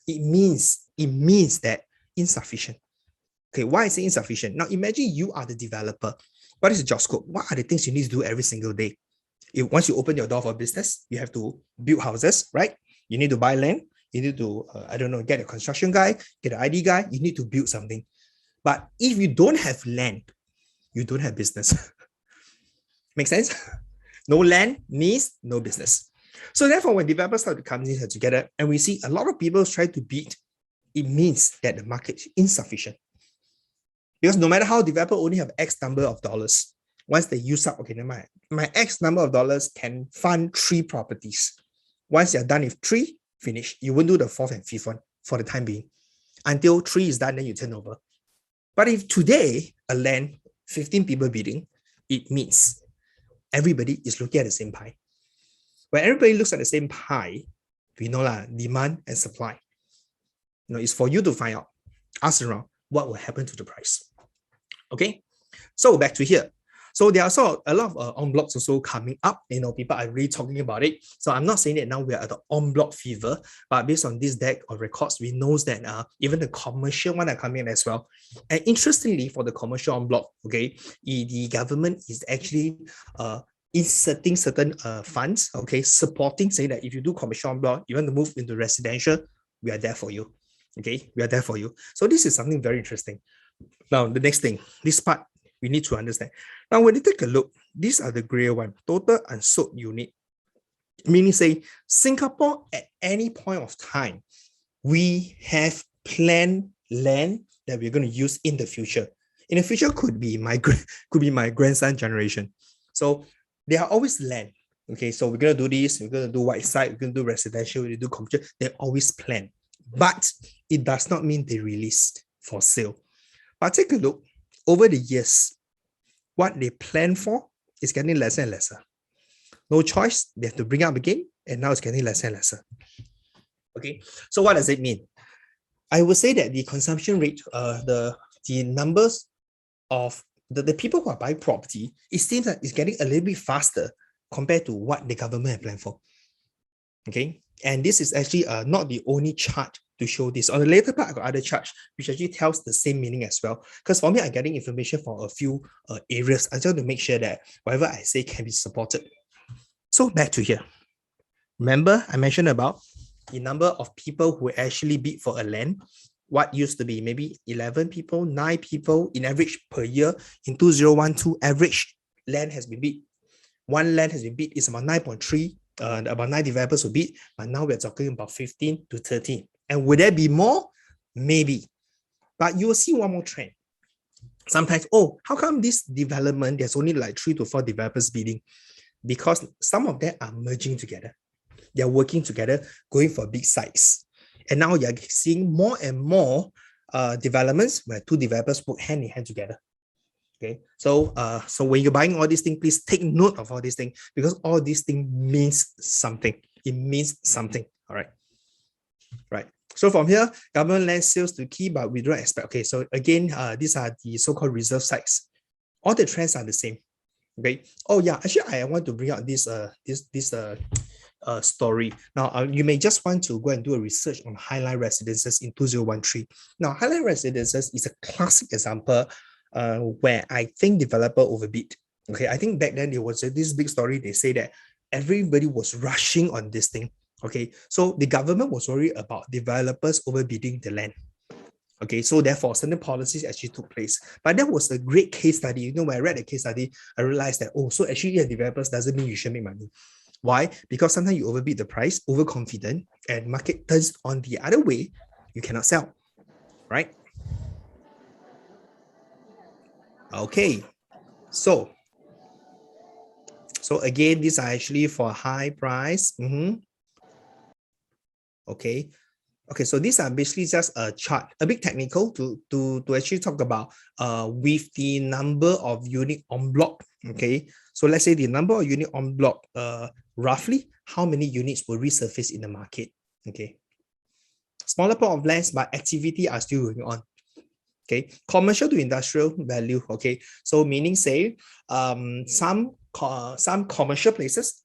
it means that insufficient. Okay, why is it insufficient? Now imagine you are the developer. What is the job scope? What are the things you need to do every single day? Once you open your door for business, you have to build houses, right? You need to buy land. You need to, get a construction guy, get an ID guy. You need to build something. But if you don't have land, you don't have business. Make sense? No land means no business. So therefore, when developers start to come in together and we see a lot of people try to bid, it means that the market is insufficient. Because no matter how developer only have X number of dollars, once they use up, okay, never mind, my X number of dollars can fund 3 properties. Once you're done with 3, finish. You won't do the 4th and 5th one for the time being. Until 3 is done, then you turn over. But if today, a land, 15 people bidding, it means everybody is looking at the same pie. When everybody looks at the same pie, we know demand and supply. It's for you to find out, ask around, what will happen to the price. Okay, so back to here. So there are also a lot of en blocs also coming up. People are really talking about it. So I'm not saying that now we are at the en bloc fever, but based on this deck of records, we know that even the commercial one are coming in as well. And interestingly, for the commercial en bloc, okay, the government is actually inserting certain funds, okay, supporting, saying that if you do commercial en bloc, you want to move into residential, we are there for you. Okay, we are there for you. So this is something very interesting. Now, the next thing, this part, we need to understand. Now, when you take a look, these are the gray one, total unsold unit. Meaning say, Singapore at any point of time, we have planned land that we're going to use in the future. In the future could be my grandson generation. So there are always land. Okay, so we're going to do this, we're going to do white side, we're going to do residential, we're going to do commercial. They always plan. But it does not mean they released for sale. But take a look, over the years, what they plan for is getting lesser and lesser. No choice, they have to bring up again, and now it's getting lesser and lesser. Okay, so what does it mean? I would say that the consumption rate, the numbers of the people who are buying property, it seems that it's getting a little bit faster compared to what the government had planned for. Okay, and this is actually not the only chart to show this. On the later part, I got other charts which actually tells the same meaning as well. Because for me, I'm getting information from a few areas. I just want to make sure that whatever I say can be supported. So back to here. Remember, I mentioned about the number of people who actually bid for a land. What used to be maybe 11 people, 9 people in average per year. In 2012, average land has been bid. One land has been bid is about 9.3. About 9 developers will bid, but now we're talking about 15 to 13. And would there be more? Maybe. But you will see one more trend. Sometimes, oh, how come this development, there's only like 3 to 4 developers bidding? Because some of them are merging together. They're working together, going for big sites. And now you're seeing more and more developments where 2 developers work hand in hand together. Okay, so when you're buying all these things, please take note of all these things, because all these things means something. It means something. All right. Right. So from here, government land sales to key, but we don't expect. Okay, so again, these are the so-called reserve sites. All the trends are the same. Okay. Oh yeah, actually, I want to bring out this story. Now, you may just want to go and do a research on Highline Residences in 2013. Now, Highline Residences is a classic example where I think developer overbid. Okay, I think back then there was this big story. They say that everybody was rushing on this thing. Okay, so the government was worried about developers overbidding the land. Okay, so therefore certain policies actually took place. But that was a great case study. You know, when I read the case study, I realized that, oh, so actually developers doesn't mean you should make money. Why? Because sometimes you overbid the price, overconfident, and market turns on the other way, you cannot sell, right? Okay, so again, these are actually for high price. Okay, so these are basically just a chart, a bit technical to actually talk about with the number of unit en bloc. Okay, so let's say the number of unit en bloc, roughly how many units will resurface in the market. Okay, smaller part of lands, but activity are still going on. Okay, commercial to industrial value. Okay, so meaning say some commercial places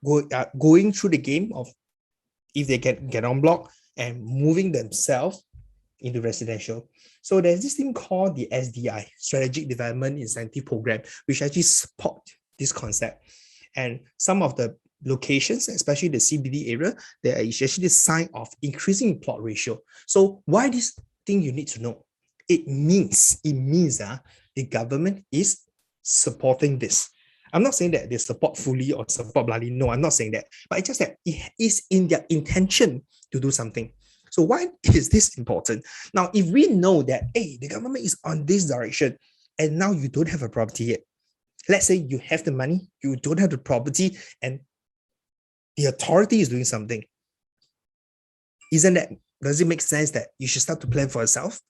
going through the game of, if they get en bloc and moving themselves into residential. So there's this thing called the SDI, Strategic Development Incentive Program, which actually support this concept. And some of the locations, especially the CBD area, there is actually a sign of increasing plot ratio. So why this thing you need to know? It means the government is supporting this. I'm not saying that they support fully or support blindly. No, I'm not saying that. But it's just that it is in their intention to do something. So why is this important? Now, if we know that, hey, the government is on this direction, and now you don't have a property yet. Let's say you have the money, you don't have the property, and the authority is doing something. Does it make sense that you should start to plan for yourself?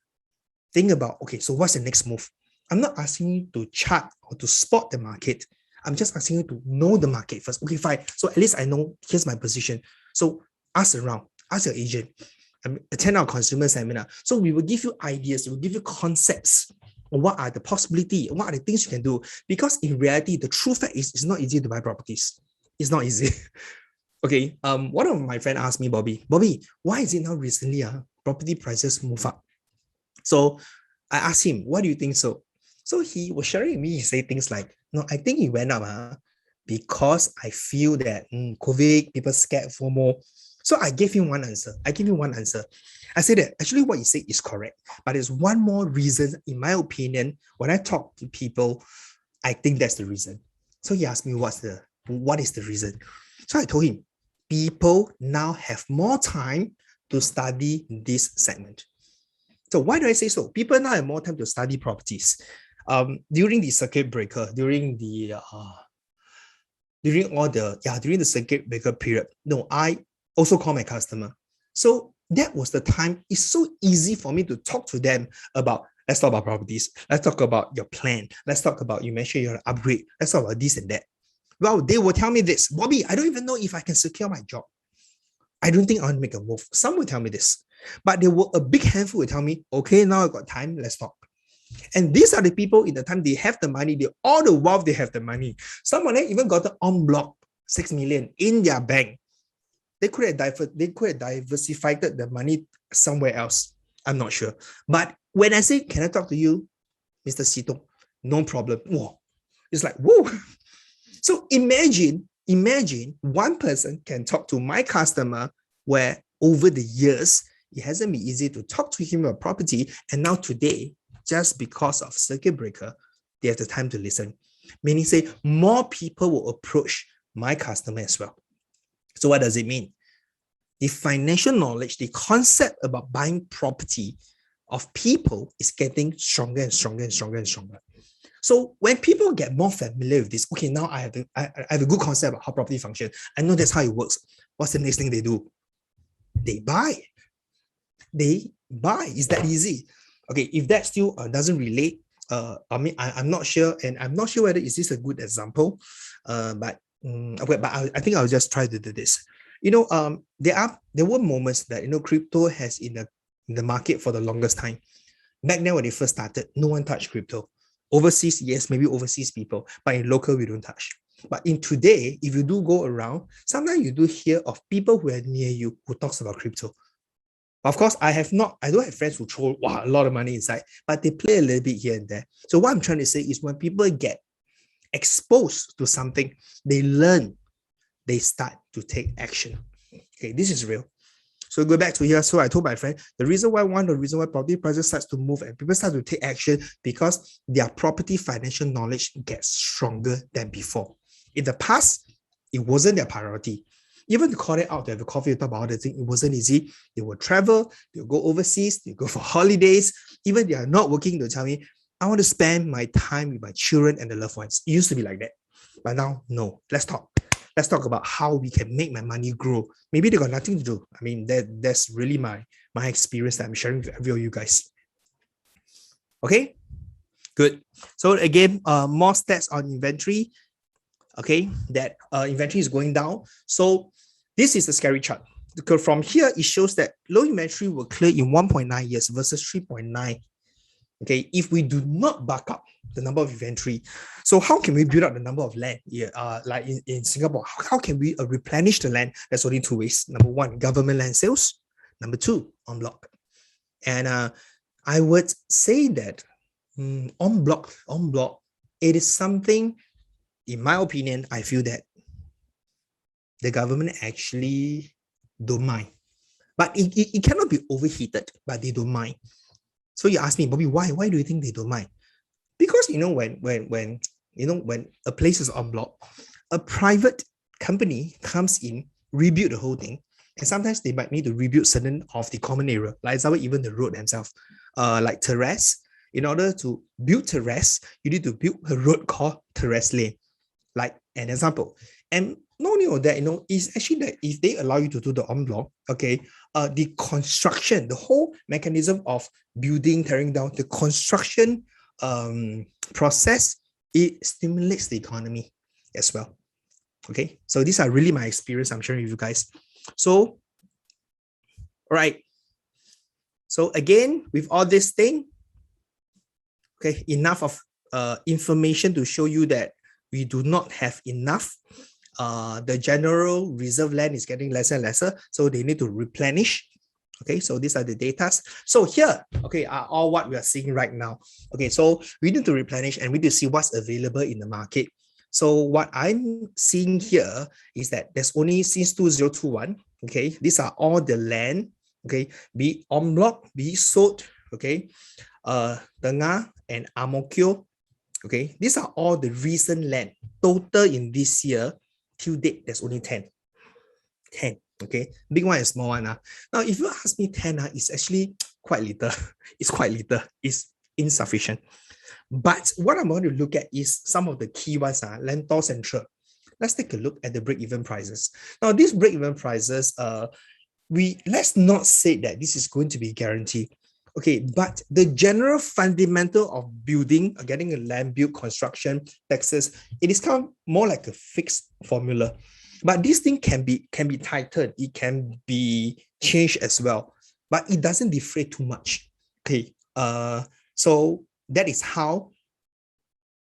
Think about, okay, so what's the next move? I'm not asking you to chart or to spot the market. I'm just asking you to know the market first. Okay, fine. So at least I know, here's my position. So ask around, ask your agent, attend our consumer seminar. So we will give you ideas, we will give you concepts on what are the possibilities, what are the things you can do. Because in reality, the true fact is it's not easy to buy properties. It's not easy. Okay, one of my friends asked me, Bobby, why is it now recently property prices move up? So I asked him, what do you think so? So he was sharing with me, he said things like, no, I think it went up because I feel that COVID, people scared FOMO. So I gave him one answer. I said that actually what you say is correct, but there's one more reason, in my opinion, when I talk to people, I think that's the reason. So he asked me, what is the reason? So I told him, people now have more time to study this segment. So why do I say so? People now have more time to study properties. During the circuit breaker, during the circuit breaker period, no, I also call my customer. So that was the time. It's so easy for me to talk to them about, let's talk about properties. Let's talk about your plan. Let's talk about, you mentioned you're an upgrade. Let's talk about this and that. Well, they will tell me this, Bobby, I don't even know if I can secure my job. I don't think I want to make a move. Some will tell me this, but there were a big handful will tell me, okay, now I got time, let's talk. And these are the people in the time they have the money, they all the while they have the money. Some of them even got the on block 6 million in their bank. They could have diversified the money somewhere else. I'm not sure. But when I say, can I talk to you, Mr. Sito? No problem. Whoa. It's like, whoa. So imagine one person can talk to my customer where over the years, it hasn't been easy to talk to him about property. And now today, just because of circuit breaker, they have the time to listen. Meaning say more people will approach my customer as well. So what does it mean? The financial knowledge, the concept about buying property of people is getting stronger and stronger and stronger and stronger. So when people get more familiar with this, okay, now I have a good concept of how property functions. I know that's how it works. What's the next thing they do? They buy. It's that easy. Okay, if that still doesn't relate, I'm not sure, and I'm not sure whether is this a good example, but I think I'll just try to do this. There were moments that crypto has in the market for the longest time. Back then when they first started, no one touched crypto. Overseas, yes, maybe overseas people, but in local we don't touch. But in today, if you do go around, sometimes you do hear of people who are near you who talks about crypto. Of course, I don't have friends who throw a lot of money inside, but they play a little bit here and there. So what I'm trying to say is when people get exposed to something, they learn, they start to take action. Okay, this is real. So go back to here. So I told my friend, one of the reasons why property prices starts to move and people start to take action because their property financial knowledge gets stronger than before. In the past, it wasn't their priority. Even to call it out, to have a coffee to talk about the thing, it wasn't easy. They would travel, they'll go overseas, they go for holidays. Even they are not working, they'll tell me, I want to spend my time with my children and the loved ones. It used to be like that. But now, no. Let's talk. Let's talk about how we can make my money grow. Maybe they got nothing to do. I mean, that's really my experience that I'm sharing with every of you guys. Okay, good. So again, more stats on inventory. Okay, that inventory is going down. So this is a scary chart. Because from here, it shows that low inventory will clear in 1.9 years versus 3.9. Okay, if we do not back up the number of inventory, so how can we build up the number of land? Yeah, like in Singapore, how can we replenish the land? There's only two ways. Number one, government land sales. Number two, en bloc. And I would say that en bloc, it is something, in my opinion, I feel that the government actually don't mind. But it cannot be overheated, but they don't mind. So you ask me, Bobby, why? Why do you think they don't mind? Because when a place is en bloc, a private company comes in, rebuild the whole thing, and sometimes they might need to rebuild certain of the common area, like example, even the road themselves, like terrace. In order to build terrace, you need to build a road called terrace lane, like an example. And not only of that, it's actually that if they allow you to do the en bloc, okay, the construction, the whole mechanism of building, tearing down, the construction process, it stimulates the economy as well. Okay, so these are really my experience I'm sharing with you guys. So, all right. So again, with all this thing, okay, enough of information to show you that we do not have enough. The general reserve land is getting lesser and lesser, so they need to replenish. Okay, so these are the data. So here, okay, are all what we are seeing right now. Okay, so we need to replenish and we need to see what's available in the market. So what I'm seeing here is that there's only since 2021, okay, these are all the land, okay, be it en bloc, be it sold, okay, Tengah and Ang Mo Kio, okay, these are all the recent land. Total in this year, till date, there's only 10. 10, okay, big one and small one. Now, if you ask me 10, it's actually quite little. It's quite little. It's insufficient. But what I'm going to look at is some of the key ones, Lentor Central. Let's take a look at the break-even prices. Now, these break-even prices, let's not say that this is going to be guaranteed. Okay, but the general fundamental of building, getting a land build, construction, taxes, it is kind of more like a fixed formula. But this thing can be tightened, it can be changed as well, but it doesn't deflate too much. Okay, so that is how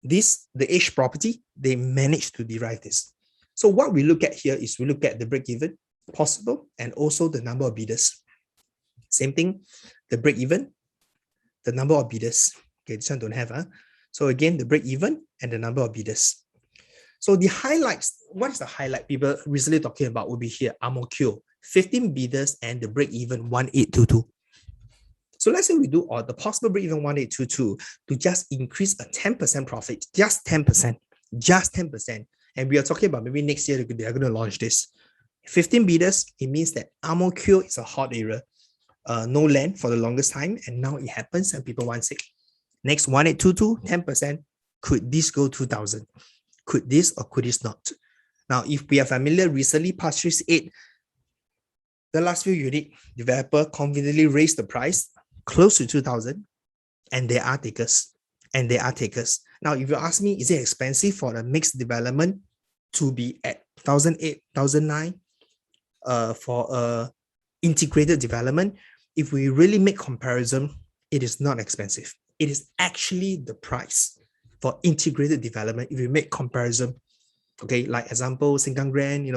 the Edge property, they managed to derive this. So what we look at here is we look at the break even possible and also the number of bidders. Same thing, the break even, the number of bidders. Okay, this one don't have. So again, the break even and the number of bidders. So the highlights, what is the highlight people recently talking about will be here, Amokyo, 15 bidders and the break even 1822. So let's say we do all the possible break even 1822 to just increase a 10% profit, just 10%. And we are talking about maybe next year they are going to launch this. 15 bidders, it means that Amokyo is a hot area. No land for the longest time, and now it happens and people want it. Next 1822, 10%. Could this go 2000? Could this or could this not? Now, if we are familiar, recently past 8, the last few unit developer confidently raised the price close to 2000, and there are takers. Now, if you ask me, is it expensive for a mixed development to be at 1008, 1009 for a integrated development? If we really make comparison, it is not expensive. It is actually the price for integrated development if you make comparison. Okay, like example, Sengkang Grand,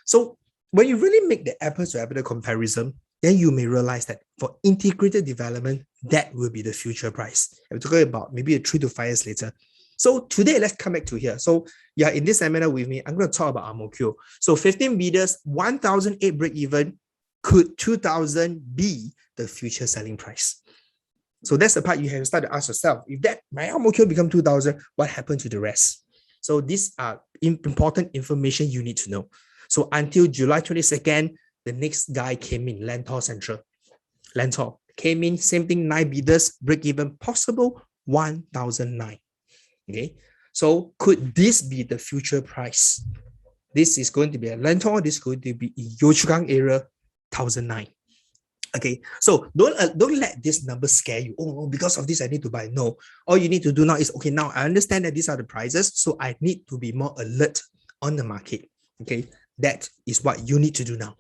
So when you really make the apples to apples comparison, then you may realize that for integrated development, that will be the future price. And we're talking about maybe 3 to 5 years later. So today, let's come back to here. So yeah, in this seminar with me, I'm going to talk about Amokyo. So 15 bidders, 1008 break even. Could 2000 be the future selling price? So that's the part you have to start to ask yourself. If that my Amokyo become 2000, what happened to the rest? So these are important information you need to know. So until July 22nd, the next guy came in, Lentor Central. Lentor came in, same thing, 9 bidders, break even possible, 1009. Okay, so could this be the future price? This is going to be a Lentor, this is going to be in Yio Chu Kang area, 1009. Okay, so don't let this number scare you. Oh, because of this, I need to buy. No, all you need to do now is, okay, now I understand that these are the prices, so I need to be more alert on the market. Okay, that is what you need to do now.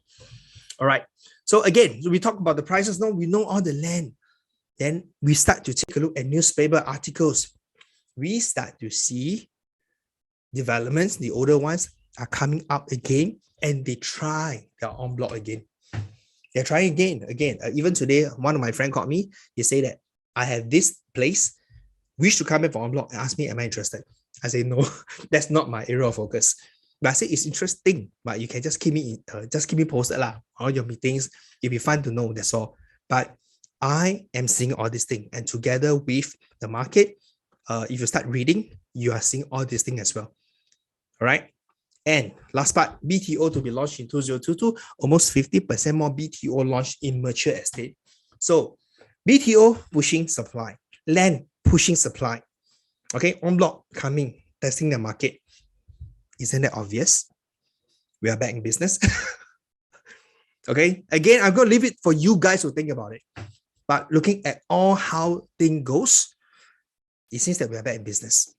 All right, so again, we talk about the prices now, we know all the land. Then we start to take a look at newspaper articles. We start to see developments, the older ones are coming up again, and they try their en bloc again. They're trying again. Even today, one of my friends called me. He said that I have this place, wish to come in for en bloc and ask me, am I interested? I say, no, that's not my area of focus. But I say, it's interesting, but you can just keep me posted lah. All your meetings, it'll be fun to know, that's all. But I am seeing all these things, and together with the market, if you start reading, you are seeing all these things as well. All right. And last part, BTO to be launched in 2022, almost 50% more BTO launched in mature estate. So BTO pushing supply, land pushing supply. Okay, en bloc coming, testing the market. Isn't that obvious? We are back in business. Okay, again, I'm going to leave it for you guys to think about it. But looking at all how things goes, it seems that we are back in business.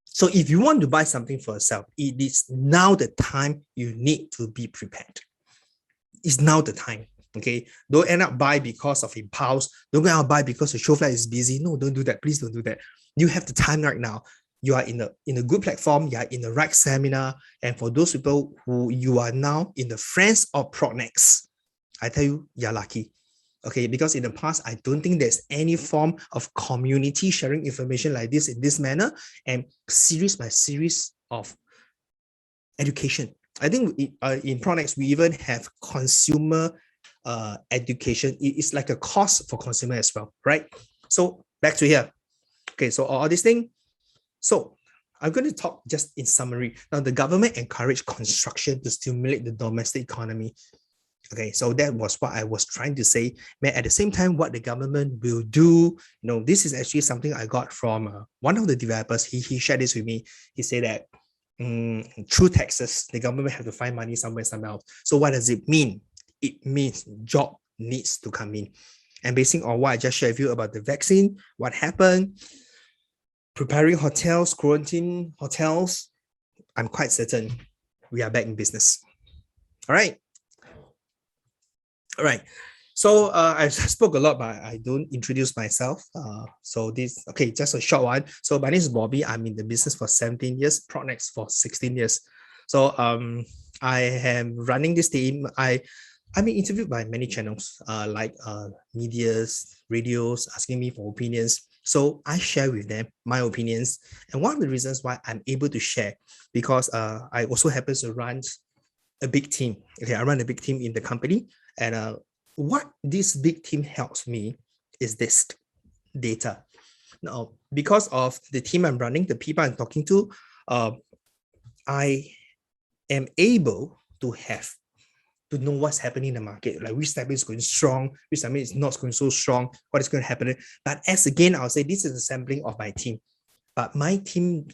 So if you want to buy something for yourself, it is now the time you need to be prepared. It's now the time. Okay, don't end up buy because of impulse. Don't go out buy because the show flat is busy. No, don't do that. Please don't do that. You have the time right now. You are in a good platform. You are in the right seminar. And for those people who you are now in the Friends of Prognex, I tell you, you're lucky. Okay, because in the past, I don't think there's any form of community sharing information like this in this manner, and series by series of education. I think in Prognex, we even have consumer education. It's like a course for consumer as well, right? So back to here. Okay, so all this thing. So I'm going to talk just in summary. Now, the government encouraged construction to stimulate the domestic economy. Okay, so that was what I was trying to say. But at the same time, what the government will do, this is actually something I got from one of the developers. He shared this with me. He said that through taxes, the government have to find money somewhere else. So what does it mean? It means job needs to come in. And based on what I just shared with you about the vaccine, what happened, preparing hotels, quarantine hotels, I'm quite certain we are back in business. All right. All right. So I spoke a lot, but I don't introduce myself. Okay, just a short one. So my name is Bobby. I'm in the business for 17 years, Pronex for 16 years. So I am running this team. I'm being interviewed by many channels, like medias, radios, asking me for opinions. So I share with them my opinions. And one of the reasons why I'm able to share, because I also happen to run a big team. Okay, I run a big team in the company. And what this big team helps me is this data. Now, because of the team I'm running, the people I'm talking to, I am able to know what's happening in the market, like which segment is going strong, which segment is not going so strong, what is going to happen. But as again, I'll say this is a sampling of my team. But my team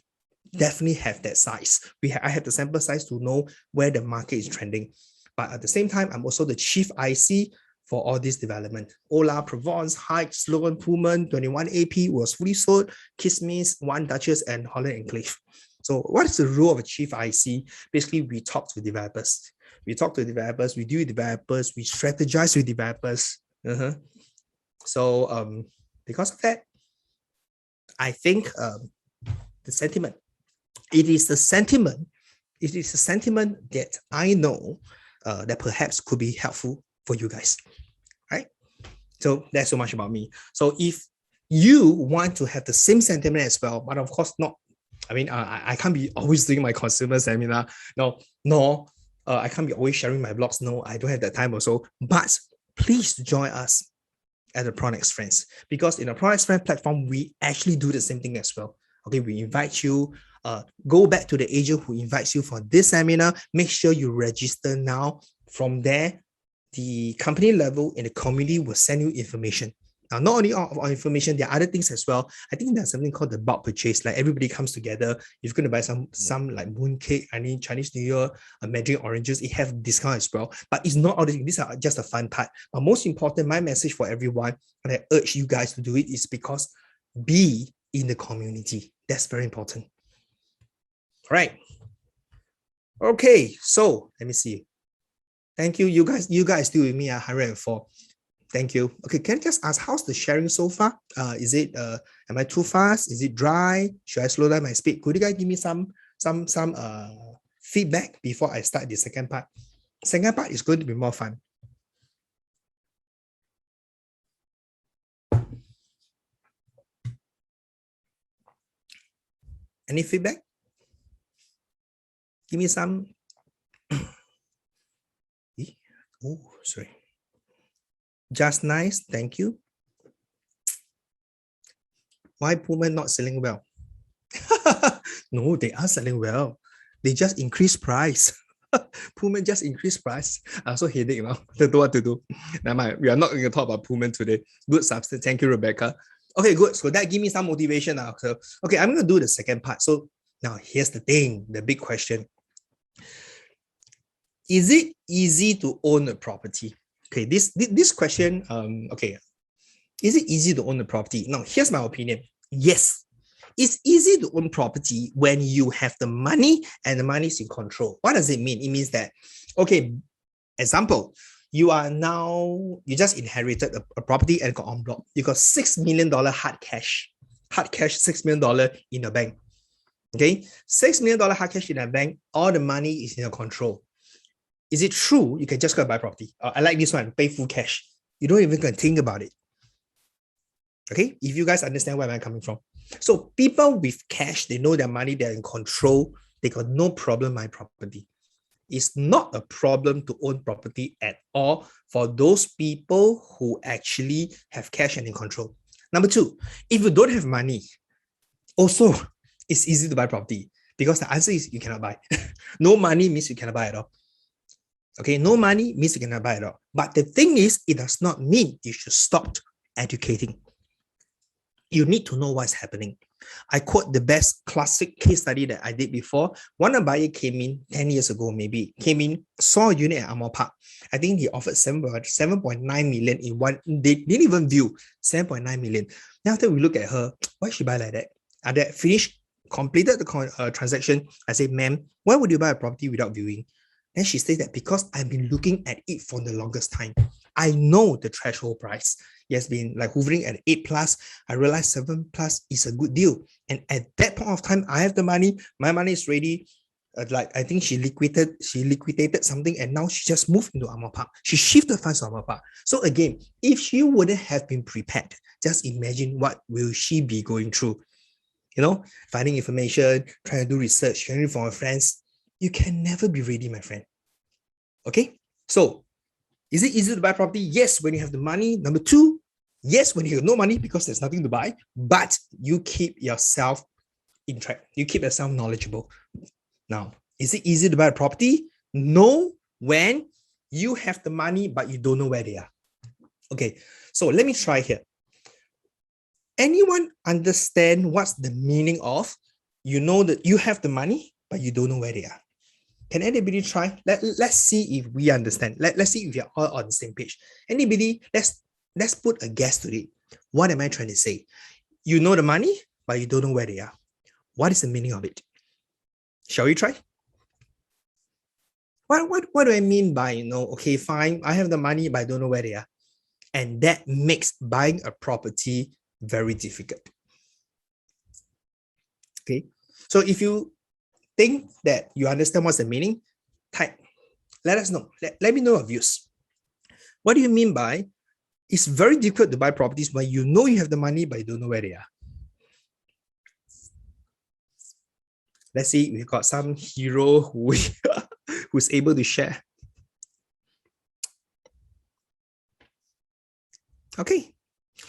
definitely have that size. I have the sample size to know where the market is trending. But at the same time, I'm also the chief IC for all this development. Ola, Provence, Hike, Sloan, Pullman, 21 AP was fully sold, Kismis, One Duchess, and Holland Enclave. So what is the role of a chief IC? Basically, we talk to developers. We talk to developers, we deal with developers, we strategize with developers. So because of that, I think the sentiment, it is the sentiment that I know that perhaps could be helpful for you guys, right? So that's so much about me. So if you want to have the same sentiment as well, but of course not, I mean, I can't be always doing my consumer seminar. No, I can't be always sharing my blogs. No, I don't have that time also. But please join us at the Pronex Friends, because in the Pronex Friends platform, we actually do the same thing as well. Okay, we invite you, go back to the agent who invites you for this seminar. Make sure you register now. From there, the company level in the community will send you information. Now, not only our information, there are other things as well. I think there's something called the bulk purchase. Like everybody comes together. If you're going to buy some like mooncake, Chinese New Year, Mandarin oranges, it have discount as well. But it's not all these are just a fun part. But most important, my message for everyone, and I urge you guys to do it, is because be in the community. That's very important. All right. Okay, so let me see. Thank you. You guys still with me at 104. Thank you. Okay, can I just ask, how's the sharing so far? Is it am I too fast? Is it dry? Should I slow down my speed? Could you guys give me some feedback before I start the second part? Second part is going to be more fun. Any feedback? Give me some. Oh, sorry. Just nice, thank you. Why Pullman not selling well? No, they are selling well. They just increased price. Pullman just increased price. So headache now. Don't know what to do. Never mind. We are not going to talk about Pullman today. Good substance. Thank you, Rebecca. Okay, good. So that give me some motivation now. So, okay, I'm going to do the second part. So now here's the thing, the big question. Is it easy to own a property? Okay, this question, okay. Is it easy to own a property? Now, here's my opinion. Yes, it's easy to own property when you have the money and the money is in control. What does it mean? It means that, okay, example, you just inherited a property and got en bloc. You got $6 million hard cash, $6 million in your bank. Okay, $6 million hard cash in a bank, all the money is in your control. Is it true you can just go and buy property? I like this one, pay full cash. You don't even gonna think about it. Okay, if you guys understand where I'm coming from. So people with cash, they know their money, they're in control, they got no problem buying property. It's not a problem to own property at all for those people who actually have cash and in control. Number two, if you don't have money, also, it's easy to buy property because the answer is you cannot buy. No money means you cannot buy at all. Okay, no money means you cannot buy at all. But the thing is, it does not mean you should stop educating. You need to know what's happening. I quote the best classic case study that I did before. One buyer came in 10 years ago, maybe, saw a unit at Amor Park. I think he offered 7.9 million in one, they didn't even view 7.9 million. Then after we look at her, why she buy like that? Are that finished completed the transaction. I say, ma'am, why would you buy a property without viewing? And she says that because I've been looking at it for the longest time. I know the threshold price. It has been like hovering at 8 plus. I realized 7 plus is a good deal. And at that point of time, I have the money. My money is ready. Like I think she liquidated something, and now she just moved into Amar Park. She shifted funds to Amar Park. So again, if she wouldn't have been prepared, just imagine what will she be going through. Finding information, trying to do research, hearing from her friends. You can never be ready, my friend. Okay? So, is it easy to buy property? Yes, when you have the money. Number two, yes, when you have no money because there's nothing to buy, but you keep yourself in track. You keep yourself knowledgeable. Now, is it easy to buy a property? No, when you have the money, but you don't know where they are. Okay, so let me try here. Anyone understand what's the meaning of you know that you have the money, but you don't know where they are? Can anybody try? Let's see if we understand. Let's see if you're all on the same page. Anybody, let's put a guess to it. What am I trying to say? You know the money, but you don't know where they are. What is the meaning of it? Shall we try? What do I mean by, okay, fine, I have the money, but I don't know where they are. And that makes buying a property very difficult. Okay, so if you think that you understand what's the meaning, type. Let us know. Let me know your views. What do you mean by it's very difficult to buy properties when you know you have the money, but you don't know where they are? Let's see, we've got some hero who's able to share. Okay,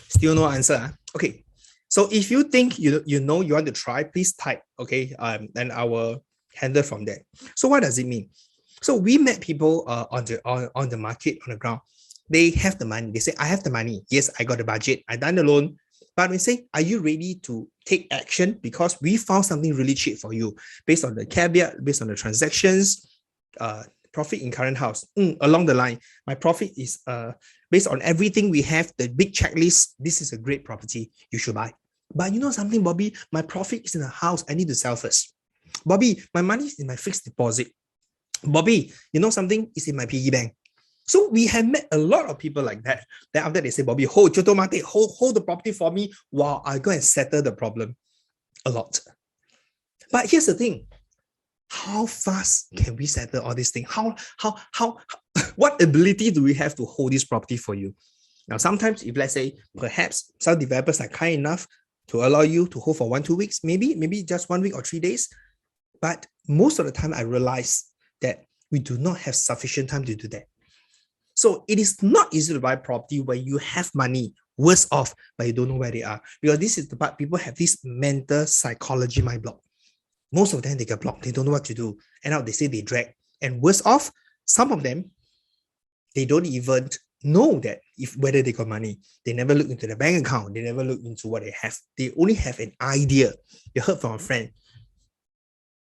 still no answer. Huh? Okay, so if you think you want to try, please type. Okay, and I will handle from there. So what does it mean? So we met people on the market, on the ground. They have the money. They say, I have the money. Yes, I got the budget. I done the loan. But we say, are you ready to take action? Because we found something really cheap for you based on the caveat, based on the transactions, profit in current house. Along the line, my profit is based on everything we have, the big checklist. This is a great property. You should buy. But you know something, Bobby? My profit is in a house. I need to sell first. Bobby, my money is in my fixed deposit. Bobby, you know something? It's in my piggy bank. So we have met a lot of people like that. Then after they say, Bobby, hold the property for me while I go and settle the problem. A lot. But here's the thing. How fast can we settle all these things? How what ability do we have to hold this property for you? Now, sometimes if let's say, perhaps some developers are kind enough to allow you to hold for 1-2 weeks, maybe just 1 week or 3 days. But most of the time I realize that we do not have sufficient time to do that. So it is not easy to buy property when you have money, worse off, but you don't know where they are. Because this is the part people have this mental psychology mind block. Most of them, they get blocked. They don't know what to do. And now they say they drag. And worse off, some of them, they don't even know that whether they got money. They never look into their bank account. They never look into what they have. They only have an idea. You heard from a friend.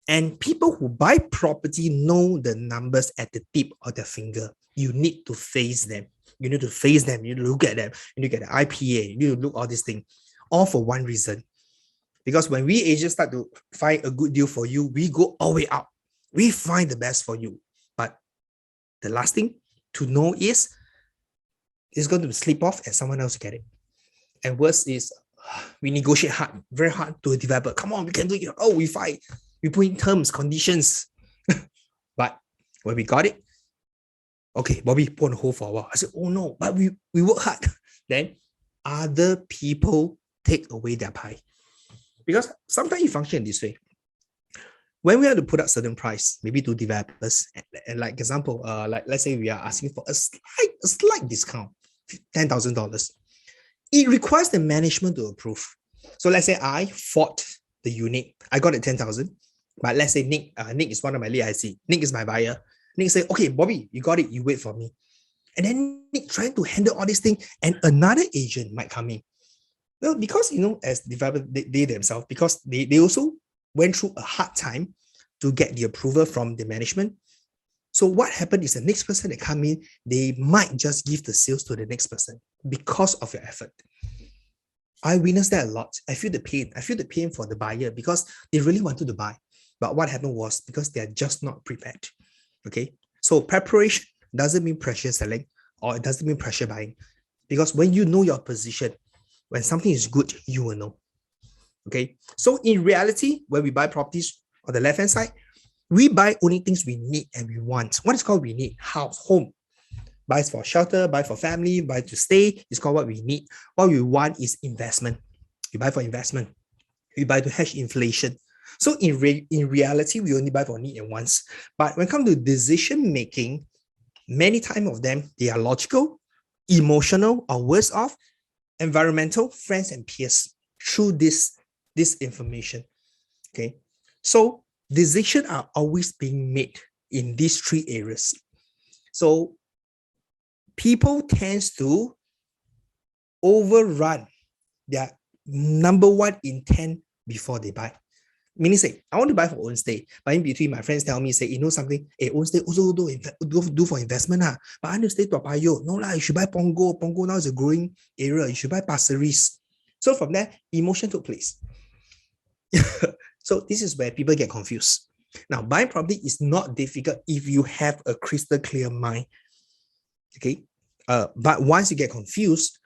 And people who buy property know the numbers at the tip of their finger. You need to face them. You need to face them. You need to look at them. You need to get the IPA. You need to look at all these things. All for one reason. Because when we agents start to find a good deal for you, we go all the way up. We find the best for you. But the last thing to know is it's going to slip off and someone else get it. And worse is we negotiate hard, very hard to a developer. Come on, we can do it. Oh, we fight. We put in terms, conditions. But when we got it, okay, Bobby, put on hold for a while. I said, oh no, but we work hard. Then other people take away their pie. Because sometimes you function this way. When we have to put up certain price, maybe to developers, and like example, like let's say we are asking for a slight discount, $10,000. It requires the management to approve. So let's say I fought the unit, I got it 10,000, but let's say Nick is one of my lead IC. Nick is my buyer. Nick say, okay, Bobby, you got it, you wait for me. And then Nick trying to handle all these things, and another agent might come in. Well, because, as developers, they themselves, because they also went through a hard time to get the approval from the management. So what happened is the next person that come in, they might just give the sales to the next person because of your effort. I witnessed that a lot. I feel the pain. I feel the pain for the buyer because they really wanted to buy. But what happened was because they're just not prepared. Okay. So preparation doesn't mean pressure selling, or it doesn't mean pressure buying. Because when you know your position, when something is good, you will know. Okay. So in reality, when we buy properties on the left-hand side, we buy only things we need and we want. What is called we need? House, home. Buy for shelter, buy for family, buy to stay. It's called what we need. What we want is investment. You buy for investment. You buy to hedge inflation. So in reality, we only buy for need and wants. But when it comes to decision making, many times of them, they are logical, emotional, or worse off, environmental, friends and peers through this information. Okay. So decisions are always being made in these three areas. So people tends to overrun their number one intent before they buy. Meaning say, I want to buy for own stay, but in between my friends tell me, say, you know something, own stay also do for investment. But I want to stay to Payo. No lah, you should buy Pongo. Pongo now is a growing area. You should buy Pasir Ris. So from there, emotion took place. So this is where people get confused. Now, buying property is not difficult if you have a crystal clear mind. Okay. But once you get confused,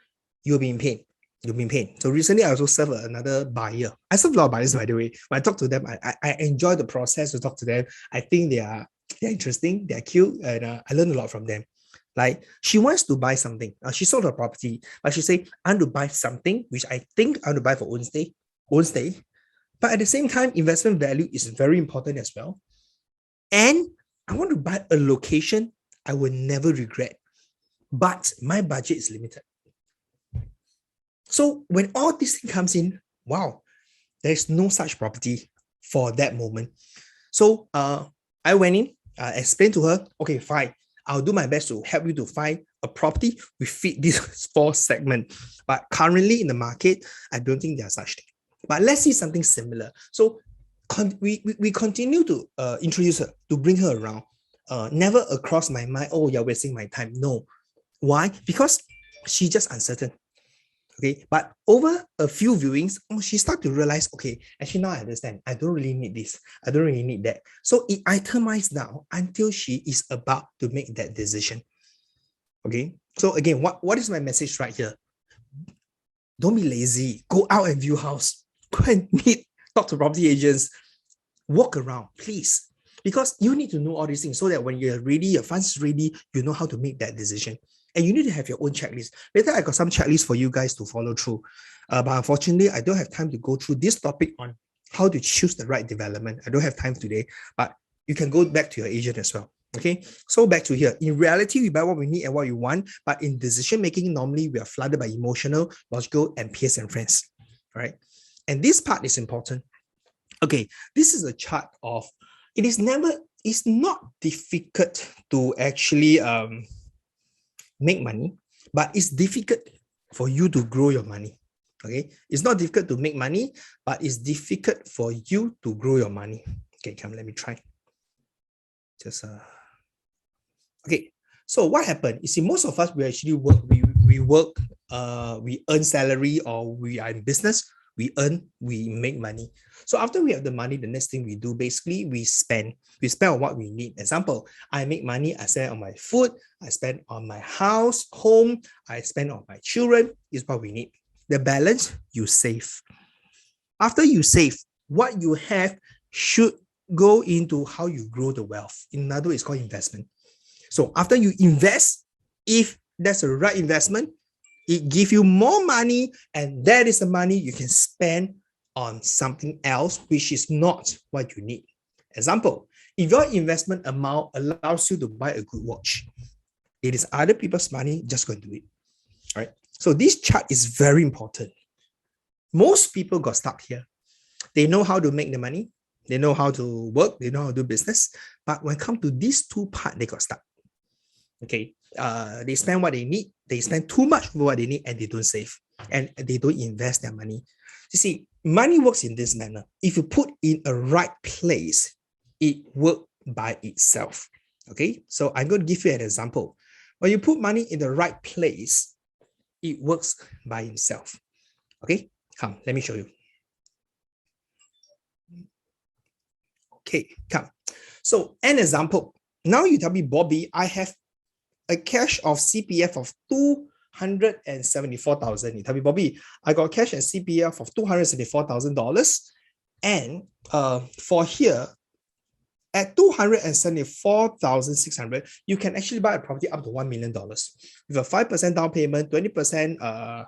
you'll be in pain. You'll be in pain. So recently, I also served another buyer. I serve a lot of buyers, by the way. When I talk to them, I enjoy the process to talk to them. I think they're interesting, they're cute, and I learned a lot from them. Like, she wants to buy something. She sold her property, but she said, I want to buy something which I think I want to buy for own stay. But at the same time, investment value is very important as well. And I want to buy a location I will never regret. But my budget is limited. So when all this thing comes in, wow, there's no such property for that moment. So I went in, explained to her, okay, fine, I'll do my best to help you to find a property we fit this 4 segment. But currently in the market, I don't think there's such thing. But let's see something similar. So we continue to introduce her, to bring her around. Never across my mind, oh, you're wasting my time. No. Why? Because she's just uncertain. Okay, but over a few viewings, she started to realize, okay, actually now I understand. I don't really need this. I don't really need that. So it itemized down until she is about to make that decision. Okay, so again, what is my message right here? Don't be lazy. Go out and view house. Go and meet, talk to property agents. Walk around, please. Because you need to know all these things so that when you're ready, your funds ready, you know how to make that decision. And you need to have your own checklist. Later, I got some checklist for you guys to follow through. But unfortunately, I don't have time to go through this topic on how to choose the right development. I don't have time today, but you can go back to your agent as well. Okay, so back to here. In reality, we buy what we need and what we want, but in decision making, normally we are flooded by emotional, logical, and peers and friends. All right, and this part is important. Okay, this is a chart of, it's not difficult to actually make money, but it's difficult for you to grow your money. Okay, it's not difficult to make money, but it's difficult for you to grow your money. Okay, come, let me try. Just okay. So what happened? You see, most of us, we actually work. We work. We earn salary, or we are in business. We earn. We make money. So after we have the money, the next thing we do, basically, we spend. We spend on what we need. Example, I make money, I spend on my food, I spend on my house, home, I spend on my children, is what we need. The balance, you save. After you save, what you have should go into how you grow the wealth. In other words, it's called investment. So after you invest, if that's the right investment, it gives you more money, and that is the money you can spend on something else, which is not what you need. Example, if your investment amount allows you to buy a good watch, it is other people's money, just go and do it. All right. So this chart is very important. Most people got stuck here. They know how to make the money. They know how to work. They know how to do business. But when it comes to these two parts, they got stuck. Okay. They spend what they need. They spend too much for what they need, and they don't save. And they don't invest their money. You see, money works in this manner. If you put in a right place, it works by itself. Okay. So I'm going to give you an example. When you put money in the right place, it works by itself. Okay, come, let me show you. Okay, come. So an example. Now you tell me, Bobby, I have a cash of CPF of 274,000. You tell me, Bobby, I got cash and CPF of $274,000. And for here, at 274,600, you can actually buy a property up to $1 million with a 5% down payment, 20%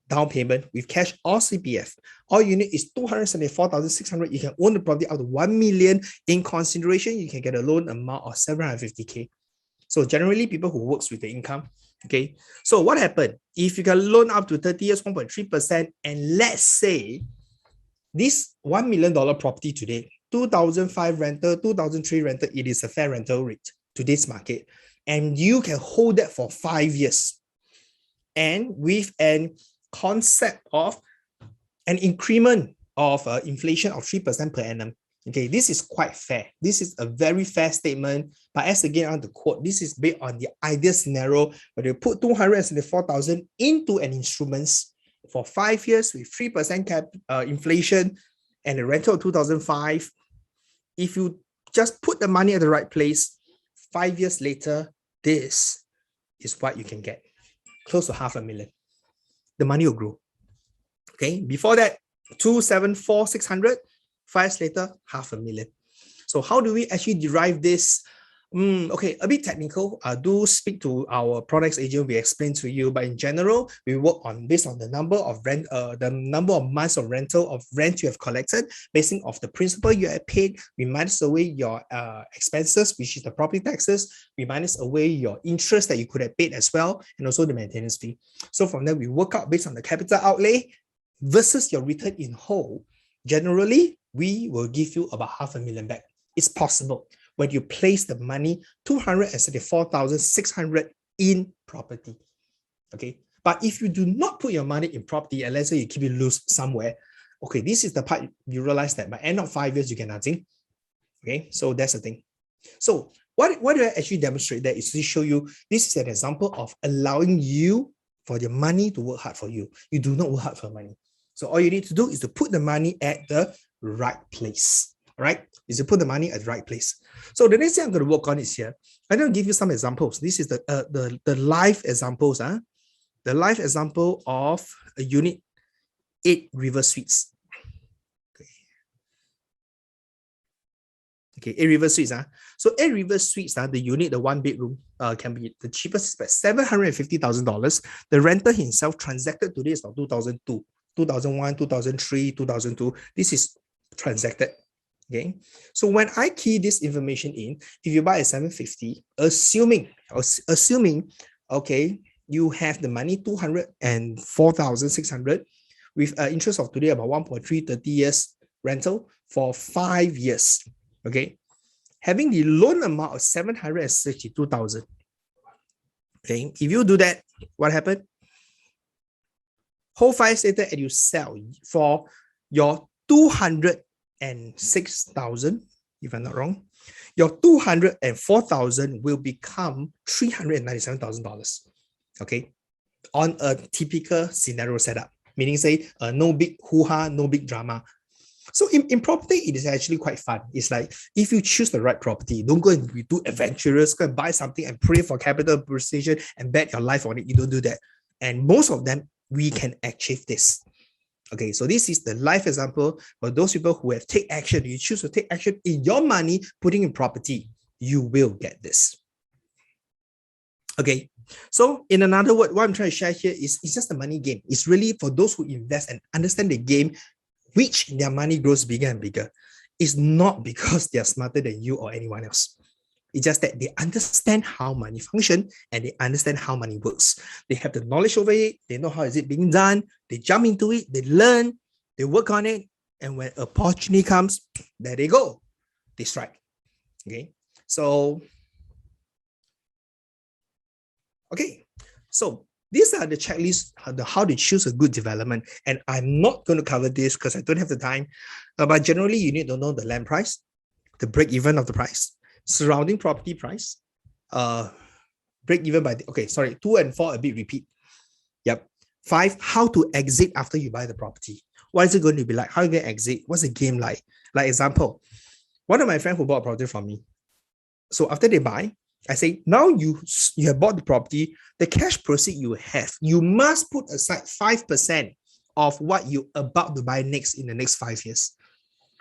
down payment with cash or CPF. All you need is 274,600. You can own the property up to 1 million. In consideration, you can get a loan amount of 750K. So generally, people who works with the income. Okay. So what happened? If you can loan up to 30 years, 1.3%, and let's say this $1 million property today, 2005 rental, 2003 rental, it is a fair rental rate to this market. And you can hold that for 5 years. And with an concept of an increment of inflation of 3% per annum. Okay, this is quite fair. This is a very fair statement. But as again, I want to quote, this is based on the ideal scenario where you put 274,000 into an instrument for 5 years with 3% cap inflation and a rental of 2005. If you just put the money at the right place, 5 years later, this is what you can get. Close to $500,000. The money will grow. Okay, before that, 274,600, 5 years later, $500,000. So how do we actually derive this? Okay, a bit technical. Do speak to our products agent. We explain to you, but in general, we work on based on the number of rent, the number of months of rental of rent you have collected, basing off the principal you have paid. We minus away your expenses, which is the property taxes. We minus away your interest that you could have paid as well, and also the maintenance fee. So from there, we work out based on the capital outlay versus your return in whole. Generally, we will give you about $500,000 back. It's possible when you place the money 274,600 in property. Okay, but if you do not put your money in property and let's say you keep it loose somewhere, okay, this is the part you realize that by end of 5 years you get nothing. Okay, so that's the thing. So what do I actually demonstrate that is to show you this is an example of allowing you for your money to work hard for you. You do not work hard for money. So all you need to do is to put the money at the right place. All right, is to put the money at the right place. So the next thing I'm going to work on is here. I'm going to give you some examples. This is the live examples. The live example of a unit 8 River Suites. Okay, 8 River Suites. So 8 River Suites, the unit, the 1 bedroom, can be the cheapest is about $750,000. The rental himself transacted today is about 2002, 2001, 2003, 2002. This is transacted. Okay, so when I key this information in, if you buy a 750, assuming, okay, you have the money 204,600 with an interest of today about 1.3, 30 years rental for 5 years. Okay, having the loan amount of 762,000. Okay, if you do that, what happened? Whole 5 years later, and you sell for your 206,000, if I'm not wrong, your 204,000 will become $397,000. Okay, on a typical scenario setup, meaning say no big hoo-ha, no big drama. So in property, it is actually quite fun. It's like if you choose the right property, don't go and be too adventurous, go and buy something and pray for capital appreciation and bet your life on it. You don't do that. And most of them, we can achieve this. Okay, so this is the live example for those people who have take action. You choose to take action in your money, putting in property, you will get this. Okay, so in another word, what I'm trying to share here is it's just a money game. It's really for those who invest and understand the game, which their money grows bigger and bigger. It's not because they're smarter than you or anyone else. It's just that they understand how money functions and they understand how money works. They have the knowledge over it. They know how is it being done. They jump into it. They learn. They work on it. And when opportunity comes, there they go. They strike. Okay. So, okay. So these are the checklists, how to choose a good development. And I'm not going to cover this because I don't have the time. But generally, you need to know the land price, the break even of the price, surrounding property price, break even by 2 and 4 a bit repeat. Yep. 5, how to exit after you buy the property. What is it going to be like? How are you going to exit? What's the game like? Like example, one of my friends who bought a property from me. So after they buy, I say, now you have bought the property, the cash proceed you have, you must put aside 5% of what you're about to buy next in the next 5 years.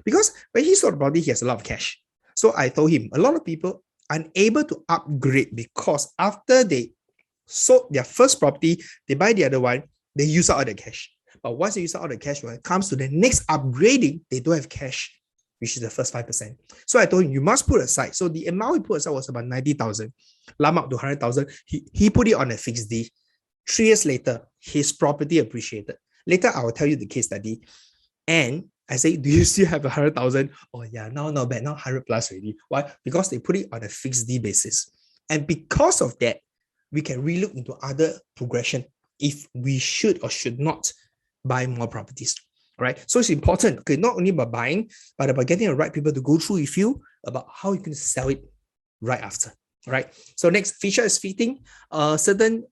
Because when he sold the property, he has a lot of cash. So I told him, a lot of people are unable to upgrade because after they sold their first property, they buy the other one, they use out all the cash. But once they use out all the cash, when it comes to the next upgrading, they don't have cash, which is the first 5%. So I told him, you must put aside. So the amount he put aside was about 90,000, lump up to 100,000. He put it on a fixed D. 3 years later, his property appreciated. Later, I will tell you the case study. And I say, do you still have 100,000? Oh yeah, now not bad, now 100 plus already. Why? Because they put it on a fixed D basis. And because of that, we can relook into other progression if we should or should not buy more properties. Right? So it's important, okay, not only about buying, but about getting the right people to go through with you about how you can sell it right after. Right? So next feature is fitting. Certain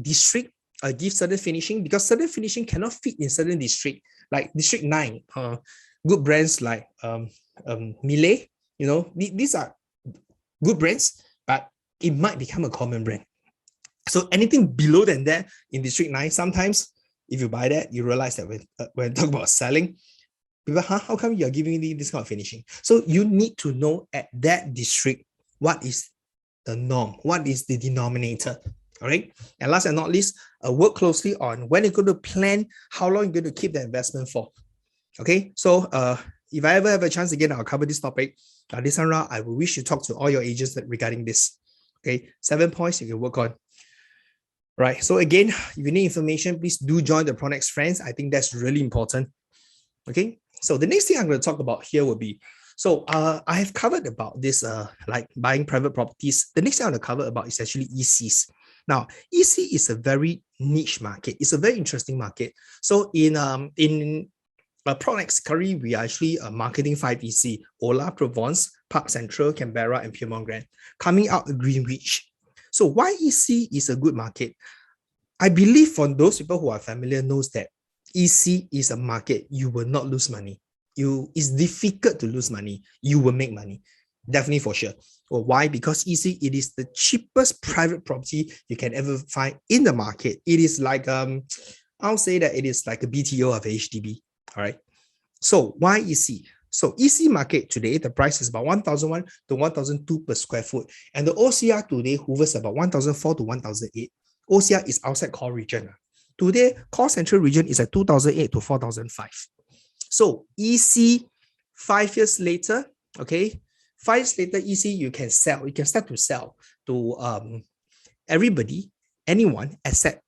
district give certain finishing, because certain finishing cannot fit in certain district. Like District 9, good brands like Miele, these are good brands, but it might become a common brand. So anything below than that in District 9, sometimes if you buy that, you realize that when talk about selling, people, how come you're giving me this kind of finishing? So you need to know at that district, what is the norm? What is the denominator? All right. And last and not least, work closely on when you're going to plan how long you're going to keep the investment for. Okay. So if I ever have a chance again, I'll cover this topic. This time around, I will wish to talk to all your agents regarding this. Okay. 7 points you can work on. Right. So again, if you need information, please do join the Pronex Friends. I think that's really important. Okay. So the next thing I'm going to talk about here will be, so I have covered about this, like buying private properties. The next thing I'm going to cover about is actually ECs. Now, EC is a very niche market. It's a very interesting market. So in Pronex currently, we are actually marketing 5 EC: Ola, Provence, Park Central, Canberra, and Pyrmont Grand, coming out of Greenwich. So why EC is a good market? I believe for those people who are familiar knows that EC is a market you will not lose money. It's difficult to lose money. You will make money. Definitely for sure. Well, why? Because EC, it is the cheapest private property you can ever find in the market. It is like, I'll say that it is like a BTO of HDB. All right. So why EC? So EC market today, the price is about 1,001 to 1,002 per square foot. And the OCR today hovers about 1,004 to 1,008. OCR is outside core region. Today, core central region is at 2,008 to 4,005. So EC 5 years later, okay, 5 years later, EC, you can sell. You can start to sell to everybody, anyone except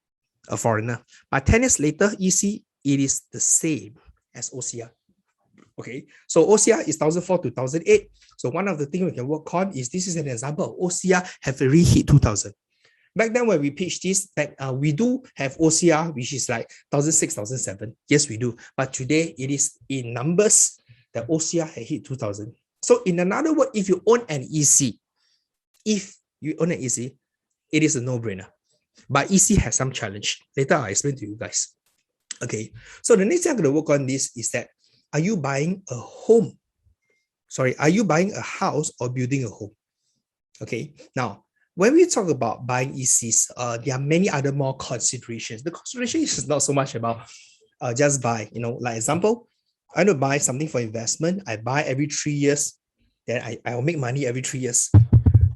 a foreigner. But 10 years later, EC, it is the same as OCR. Okay, so OCR is 1,004 to 1,008. So one of the things we can work on is, this is an example. OCR have already hit 2,000. Back then when we pitched this, we do have OCR, which is like 1,006, 1,007. Yes, we do. But today it is in numbers that OCR has hit 2,000. So in another word, if you own an EC, it is a no-brainer. But EC has some challenge. Later I'll explain to you guys. Okay, so the next thing I'm going to work on this is that, are you buying a home? Sorry, are you buying a house or building a home? Okay, now, when we talk about buying ECs, there are many other more considerations. The consideration is not so much about just buy, like example, I want to buy something for investment. I buy every 3 years, then I will make money every 3 years.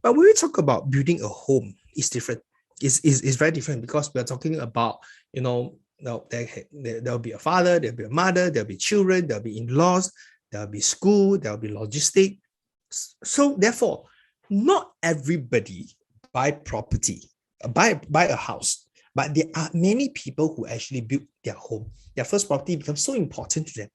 But when we talk about building a home, it's different. It's very different, because we're talking about, there'll be a father, there'll be a mother, there'll be children, there'll be in-laws, there'll be school, there'll be logistic. So therefore, not everybody buy property, buy a house, but there are many people who actually build their home. Their first property becomes so important to them.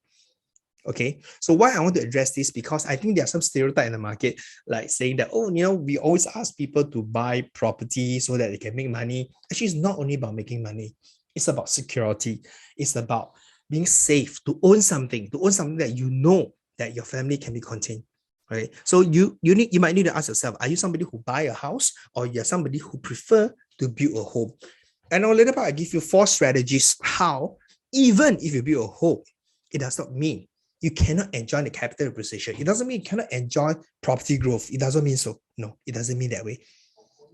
Okay, so why I want to address this, because I think there are some stereotypes in the market, like saying that, we always ask people to buy property so that they can make money. Actually, it's not only about making money. It's about security. It's about being safe, to own something that you know that your family can be contained. Right? So you might need to ask yourself, are you somebody who buy a house, or you're somebody who prefer to build a home? And on later part, I give you 4 strategies how, even if you build a home, it does not mean you cannot enjoy the capital appreciation. It doesn't mean you cannot enjoy property growth. It doesn't mean so. No, it doesn't mean that way.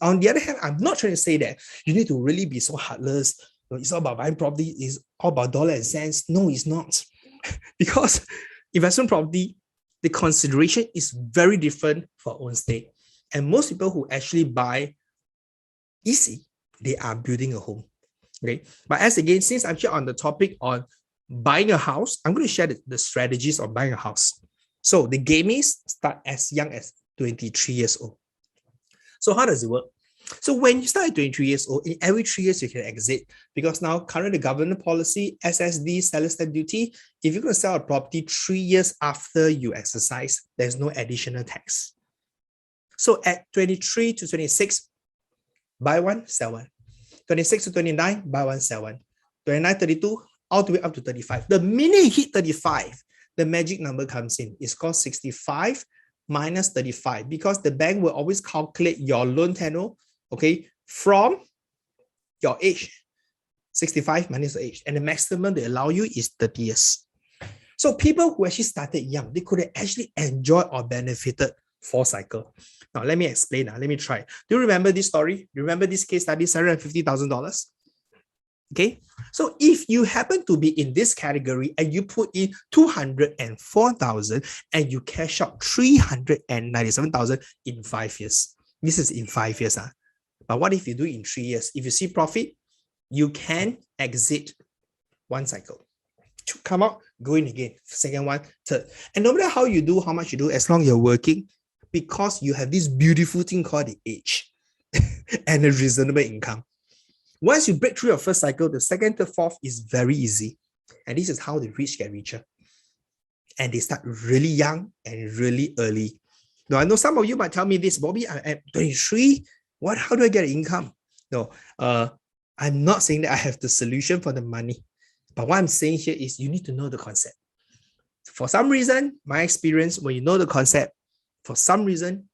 On the other hand, I'm not trying to say that you need to really be so heartless. It's all about buying property. It's all about dollar and cents. No, it's not. Because investment property, the consideration is very different for own stay. And most people who actually buy easy, they are building a home. Okay. But as again, since I'm here on the topic on buying a house, I'm going to share the strategies of buying a house. So the gamies start as young as 23 years old. So how does it work? So when you start at 23 years old, in every 3 years you can exit, because now currently the government policy, SSD, seller stamp duty, if you're going to sell a property 3 years after you exercise, there's no additional tax. So at 23 to 26, buy one, sell one. 26 to 29, buy one, sell one. 29, 32, all the way up to 35. The minute you hit 35, the magic number comes in. It's called 65 minus 35, because the bank will always calculate your loan tenure, okay, from your age. 65 minus the age. And the maximum they allow you is 30 years. So people who actually started young, they could actually enjoy or benefited 4 cycle. Now, let me explain. Let me try. Do you remember this story? Remember this case study, $750,000? Okay. So if you happen to be in this category and you put in 204,000 and you cash out 397,000 in 5 years. This is in 5 years. But what if you do it in 3 years? If you see profit, you can exit 1 cycle. Come out, go in again. Second one, third. And no matter how you do, how much you do, as long as you're working, because you have this beautiful thing called the age and a reasonable income. Once you break through your first cycle, the second, third, fourth is very easy. And this is how the rich get richer. And they start really young and really early. Now, I know some of you might tell me this, Bobby, I'm at 23. How do I get an income? No, I'm not saying that I have the solution for the money. But what I'm saying here is you need to know the concept. For some reason, my experience, when you know the concept, for some reason,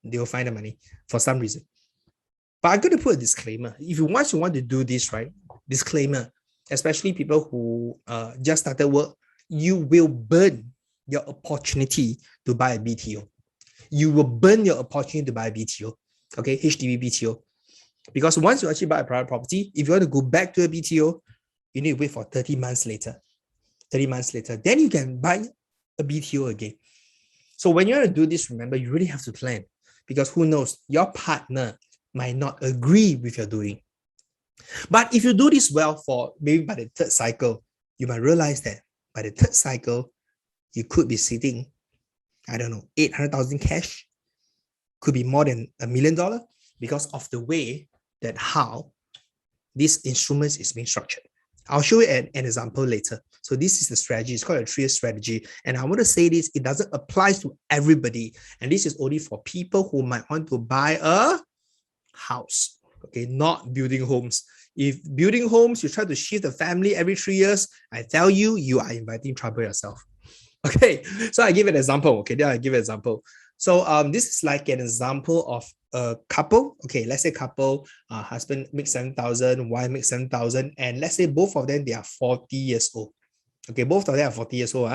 they will find the money for some reason. But I'm going to put a disclaimer. If you want to do this, right? Disclaimer, especially people who just started work, you will burn your opportunity to buy a BTO. You will burn your opportunity to buy a BTO. Okay, HDB BTO. Because once you actually buy a private property, if you want to go back to a BTO, you need to wait for 30 months later. 30 months later, then you can buy a BTO again. So when you want to do this, remember, you really have to plan, because who knows, your partner might not agree with your doing. But if you do this well for maybe by the 3rd cycle, you might realize that by the 3rd cycle, you could be sitting, I don't know, 800,000 cash, could be more than $1 million, because of the way that how this instrument is being structured. I'll show you an example later. So this is the strategy. It's called a 3-year strategy. And I want to say this, it doesn't apply to everybody. And this is only for people who might want to buy a house, okay, not building homes. If building homes, you try to shift the family every 3 years, I tell you, you are inviting trouble yourself. Okay, so I give an example. Okay, then I give an example. So this is like an example of a couple. Okay, let's say couple, husband makes 7,000, wife makes 7,000, and let's say both of them, they are 40 years old. Okay, both of them are 40 years old.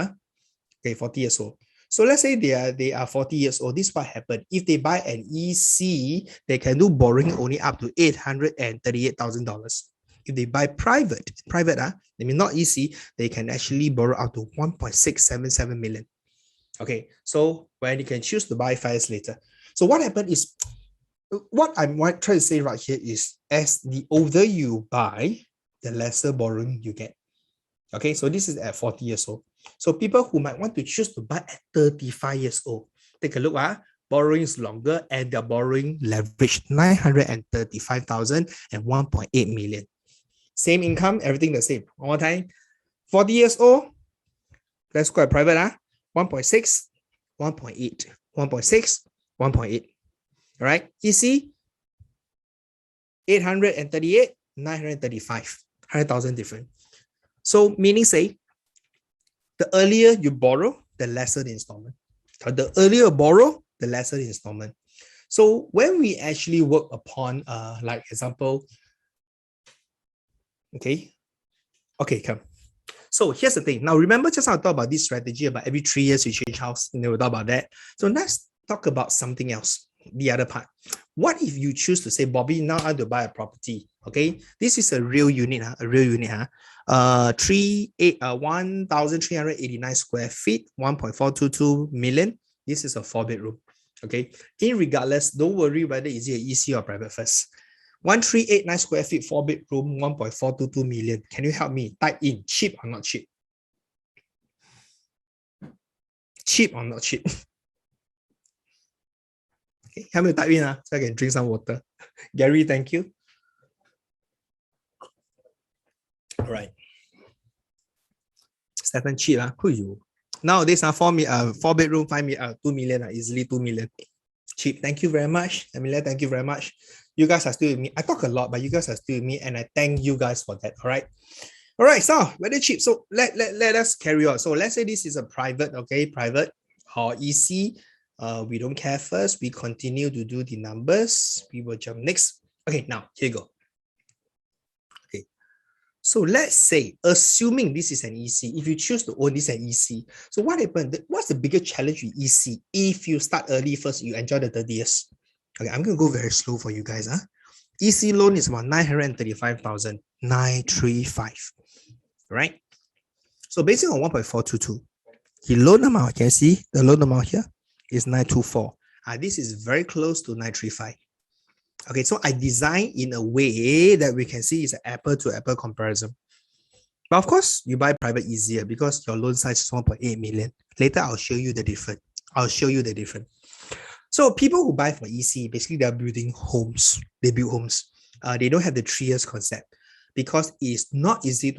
Okay, 40 years old. So let's say they are 40 years old. This is what happened. If they buy an EC, they can do borrowing only up to $838,000. If they buy private, I mean not EC, they can actually borrow up to 1.677 million. Okay, so when you can choose to buy 5 years later. So what happened is, what I'm trying to say right here is, as the older you buy, the lesser borrowing you get. Okay, so this is at 40 years old. So people who might want to choose to buy at 35 years old, take a look, borrowing is longer and their borrowing leverage 935,000 and 1.8 million. Same income, everything the same. One more time, 40 years old, let's go private, 1.6, 1.8, 1.6, 1.8. All right, EC, 838, 935, 100,000 different. So meaning say, the earlier you borrow, the lesser the installment. So the earlier you borrow, the lesser the installment. So when we actually work upon, like example, okay, come. So here's the thing. Now remember, just now I talked about this strategy about every 3 years you change house. And we'll talk about that. So let's talk about something else. The other part. What if you choose to say, Bobby, now I want to buy a property? Okay, this is a real unit, a real unit. 1,389 square feet, 1.422 million. This is a 4-bedroom. Okay, regardless, don't worry whether is it EC or private first. 1,389 square feet, 4-bedroom, 1.422 million. Can you help me type in cheap or not cheap? Cheap or not cheap? Okay, help me type in so I can drink some water. Gary, thank you. All right. Stephen, cheap. Who you? Nowadays, 4-bedroom, 2 million, easily 2 million. Cheap. Thank you very much. Emilia, thank you very much. You guys are still with me. I talk a lot, but you guys are still with me, and I thank you guys for that. All right. All right. So very cheap. So let us carry on. So let's say this is a private, okay, private or EC. We don't care first. We continue to do the numbers. We will jump next. Okay, now here you go. Okay. So let's say, assuming this is an EC, if you choose to own this an EC, so what happened? What's the biggest challenge with EC? If you start early first, you enjoy the 30 years. Okay, I'm going to go very slow for you guys. EC loan is about 935,935. Right? So based on 1.422, the loan amount, can you see the loan amount here is 924. This is very close to 935. Okay, so I design in a way that we can see is an apple to apple comparison. But of course, you buy private easier because your loan size is 1.8 million. Later, I'll show you the difference. So people who buy for EC, basically they're building homes. They build homes. They don't have the 3 years concept because it's not easy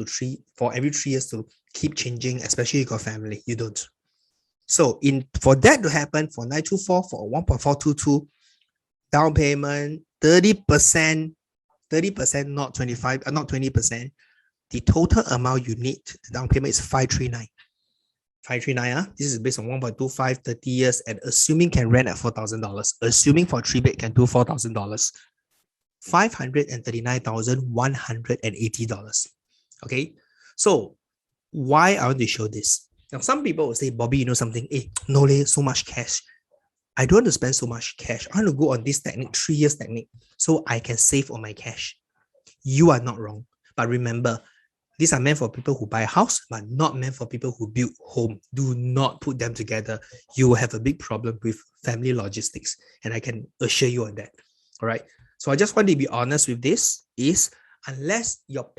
for every 3 years to keep changing, especially if you got family. You don't. So for that to happen, for 924, for 1.422, down payment, 30%, not 25, not 20%. The total amount you need, the down payment is 539. 539, this is based on 1.25, 30 years, and assuming can rent at $4,000. Assuming for 3-bed can do $4,000. $539,180. Okay, so why I want to show this? Now, some people will say, Bobby, you know something? No, so much cash. I don't want to spend so much cash. I want to go on this technique, 3 years technique, so I can save on my cash. You are not wrong. But remember, these are meant for people who buy a house, but not meant for people who build home. Do not put them together. You will have a big problem with family logistics. And I can assure you on that. All right. So I just want to be honest with this is unless your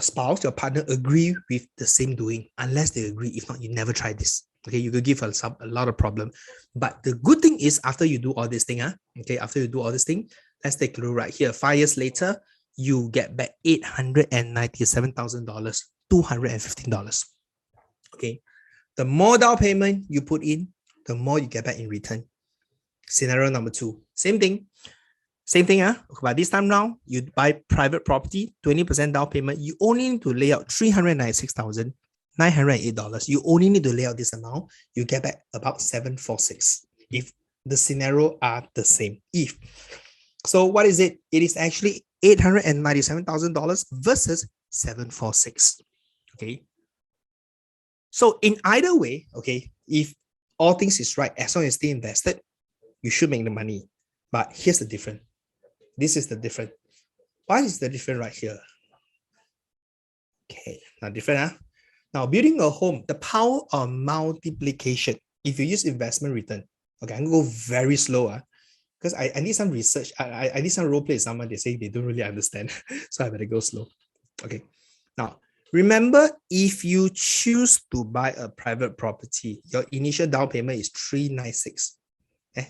spouse, your partner agree with the same doing, unless they agree, if not, you never try this. Okay, you could give a lot of problem. But the good thing is after you do all this thing, after you do all this thing, let's take a look right here. 5 years later, you get back $897,000, $215. Okay, the more down payment you put in, the more you get back in return. Scenario number 2, same thing. But this time round, you buy private property, 20% down payment. You only need to lay out $396,908. You only need to lay out this amount. You get back about $746 if the scenario are the same. So what is it? It is actually $897,000 versus $746. Okay. So in either way, okay, if all things is right, as long as stay invested, you should make the money. But here's the difference. This is the difference. Why is the difference right here? Okay, now different. Now building a home, the power of multiplication. If you use investment return, okay, I'm gonna go very slow. Because I need some research. I need some role play. Someone they say they don't really understand. So I better go slow. Okay. Now, remember, if you choose to buy a private property, your initial down payment is 396.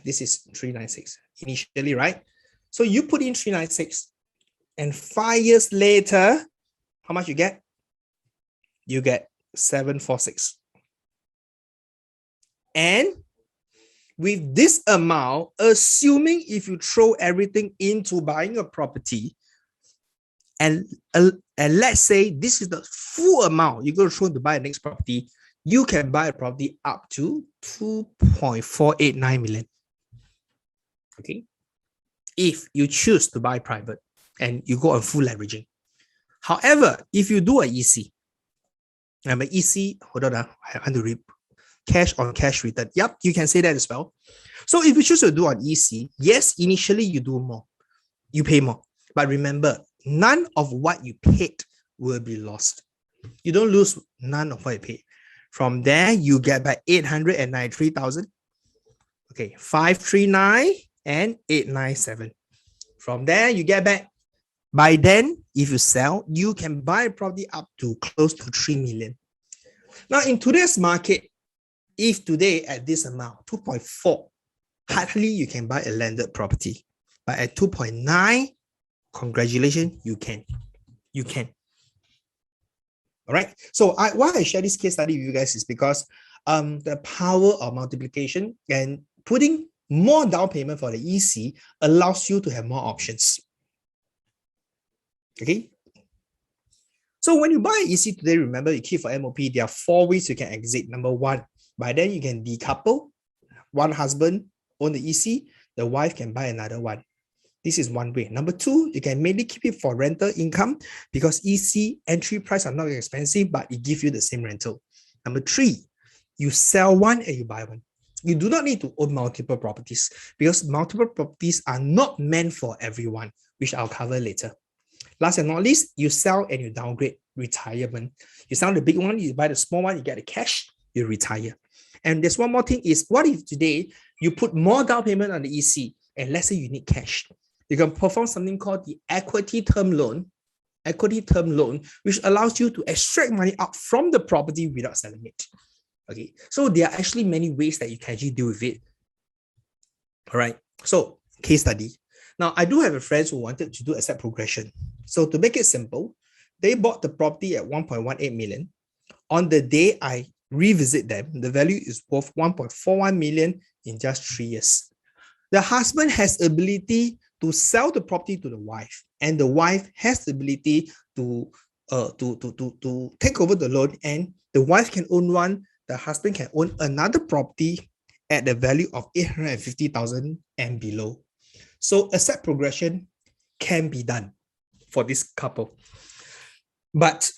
This is 396 initially, right? So you put in 396, and 5 years later, how much you get? You get 746. And with this amount, assuming if you throw everything into buying a property, and let's say this is the full amount you're going to throw to buy a next property, you can buy a property up to 2.489 million. Okay. If you choose to buy private and you go on full leveraging. However, if you do an EC, I'm an EC, hold on, I want to read cash on cash return. Yep, you can say that as well. So if you choose to do an EC, yes, initially you do more, you pay more. But remember, none of what you paid will be lost. You don't lose none of what you paid. From there, you get back 893,000. Okay, 539 and 897. From there, you get back. By then, if you sell, you can buy property up to close to 3 million. Now, in today's market, if today at this amount, 2.4, hardly you can buy a landed property. But at 2.9, congratulations, you can. You can. All right. So why I share this case study with you guys is because the power of multiplication and putting more down payment for the EC allows you to have more options. Okay. So when you buy EC today, remember you keep for MOP, there are 4 ways you can exit. Number 1, by then you can decouple. One husband own the EC, the wife can buy another one. This is one way. Number 2, you can mainly keep it for rental income because EC entry price are not expensive, but it gives you the same rental. Number 3, you sell one and you buy one. You do not need to own multiple properties because multiple properties are not meant for everyone, which I'll cover later. Last and not least, you sell and you downgrade, retirement. You sell the big one, you buy the small one, you get the cash, you retire. And there's one more thing is, what if today you put more down payment on the EC and let's say you need cash? You can perform something called the equity term loan, which allows you to extract money out from the property without selling it. Okay, so there are actually many ways that you can actually deal with it. All right, so case study. Now, I do have a friend who wanted to do asset progression. So to make it simple, they bought the property at 1.18 million. On the day I revisit them, the value is worth 1.41 million in just 3 years. The husband has ability to sell the property to the wife, and the wife has the ability to take over the loan, and the wife can own one, the husband can own another property at the value of 850,000 and below. So asset progression can be done for this couple. But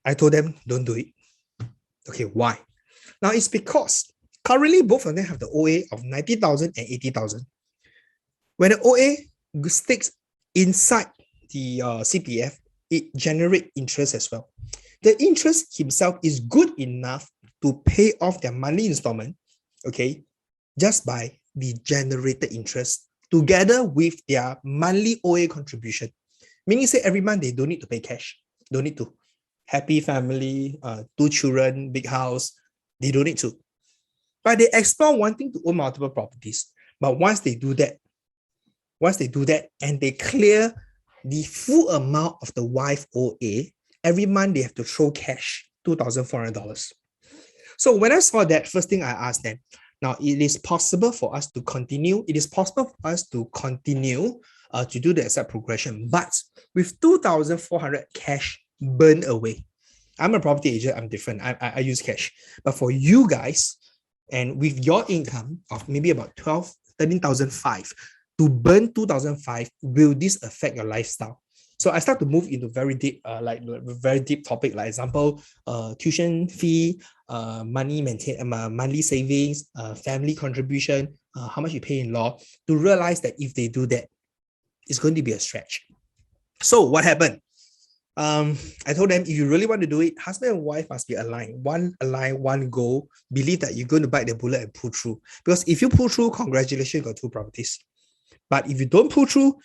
I told them, don't do it. Okay, why? Now it's because currently both of them have the OA of 90,000 and 80,000. When the OA sticks inside the CPF, it generates interest as well. The interest himself is good enough to pay off their monthly installment, okay, just by the generated interest together with their monthly OA contribution. Meaning say every month they don't need to pay cash. Don't need to. Happy family, 2 children, big house, they don't need to. But they explore wanting to own multiple properties. But once they do that and they clear the full amount of the wife OA, every month they have to throw cash, $2,400. So when I saw that, first thing I asked them, now it is possible for us to continue. It is possible for us to continue to do the asset progression, but with 2,400 cash burn away. I'm a property agent, I'm different. I use cash. But for you guys, and with your income of maybe about 13,500 to burn 2,500, will this affect your lifestyle? So I start to move into very deep, very deep topic, like example, tuition fee, monthly savings, family contribution, how much you pay in law, to realize that if they do that, it's going to be a stretch. So what happened? I told them, if you really want to do it, husband and wife must be aligned. One goal, believe that you're going to bite the bullet and pull through. Because if you pull through, congratulations, you got 2 properties. But if you don't pull through,